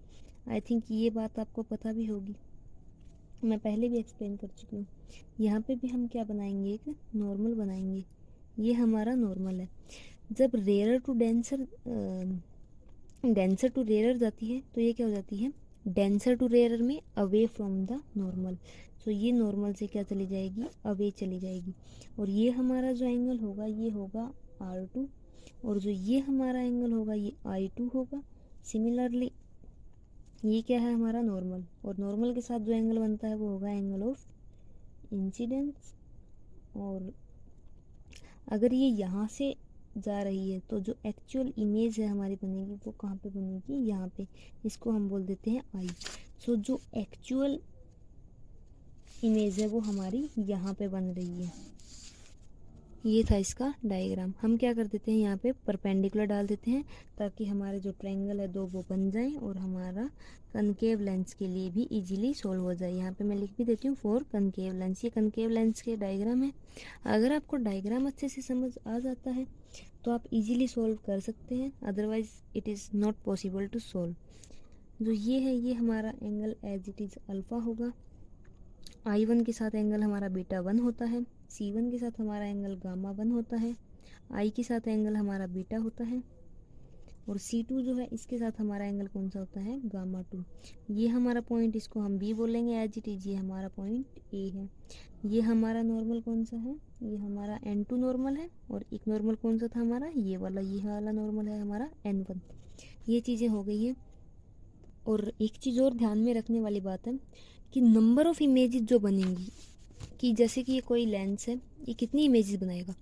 आई थिंक ये बात आपको पता भी होगी, मैं पहले भी एक्सप्लेन कर चुकी हूँ। यहाँ पे भी हम क्या बनाएंगे, एक नॉर्मल बनाएंगे। ये हमारा नॉर्मल है। जब rare to denser denser to rare जाती है तो ये क्या हो जाती है, डेंसर टू रेयर में अवे फ्रॉम द नॉर्मल। तो ये नॉर्मल से क्या चली जाएगी, अवे चली जाएगी। और ये हमारा जो एंगल होगा ये होगा R2, और जो ये हमारा एंगल होगा ये I2 होगा। सिमिलरली ये क्या है हमारा नॉर्मल, और नॉर्मल के साथ जो एंगल बनता है वो होगा एंगल ऑफ इंसिडेंस। और अगर ये यहाँ से जा रही है तो जो एक्चुअल इमेज है हमारी बनेगी वो कहाँ पे बनेगी, यहाँ पे। इसको हम बोल देते हैं I। सो जो एक्चुअल इमेज है वो हमारी यहाँ पे बन रही है। ये था इसका डायग्राम। हम क्या कर देते हैं, यहाँ पे परपेंडिकुलर डाल देते हैं ताकि हमारे जो ट्रायंगल है दो वो बन जाए और हमारा कनकेव लेंस के लिए भी इजीली सोल्व हो जाए। यहाँ पे मैं लिख भी देती हूँ फॉर कनकेव लेंस। ये कनकेव लेंस के डायग्राम है। अगर आपको डायग्राम अच्छे से समझ आ जाता है तो आप इजीली सोल्व कर सकते हैं, otherwise it is not possible to solve. जो ये है ये हमारा angle as it is alpha होगा। I1 के साथ एंगल हमारा बीटा 1 होता है, C1 के साथ हमारा एंगल गामा 1 होता है, I के साथ एंगल हमारा बीटा होता है, और C2 जो है इसके साथ हमारा एंगल कौन सा होता है, गामा 2। ये हमारा पॉइंट, इसको हम B बोलेंगे एज इट इज। ये हमारा पॉइंट A है। ये हमारा नॉर्मल कौन सा है, ये हमारा N2 नॉर्मल है, और एक नॉर्मल कौन सा था हमारा, ये वाला नॉर्मल है हमारा N1। ये चीज़ें हो गई हैं। और एक चीज़ और ध्यान में रखने वाली बात है कि नंबर ऑफ़ इमेजेस जो बनेंगी, कि जैसे कि ये कोई लेंस है ये कितनी इमेजेस बनाएगा।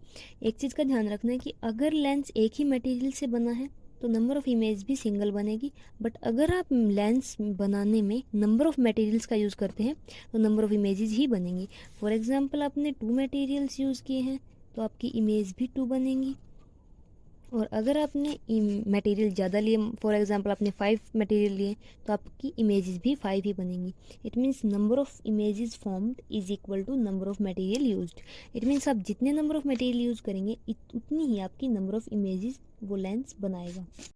एक चीज़ का ध्यान रखना है कि अगर लेंस एक ही मटेरियल से बना है तो नंबर ऑफ़ इमेज भी सिंगल बनेगी, बट अगर आप लेंस बनाने में नंबर ऑफ़ मटेरियल्स का यूज़ करते हैं तो नंबर ऑफ़ इमेजेस ही बनेंगी। फॉर एग्जांपल आपने 2 मटेरियल्स यूज़ किए हैं तो आपकी इमेज भी 2 बनेंगी, और अगर आपने मटेरियल ज़्यादा लिए, फॉर एग्जांपल आपने 5 मटेरियल लिए तो आपकी इमेजेस भी 5 ही बनेंगी। It means number of images formed is equal to number of material used. It means आप जितने नंबर ऑफ़ मटेरियल यूज़ करेंगे उतनी ही आपकी नंबर ऑफ़ इमेजेस वो लेंस बनाएगा।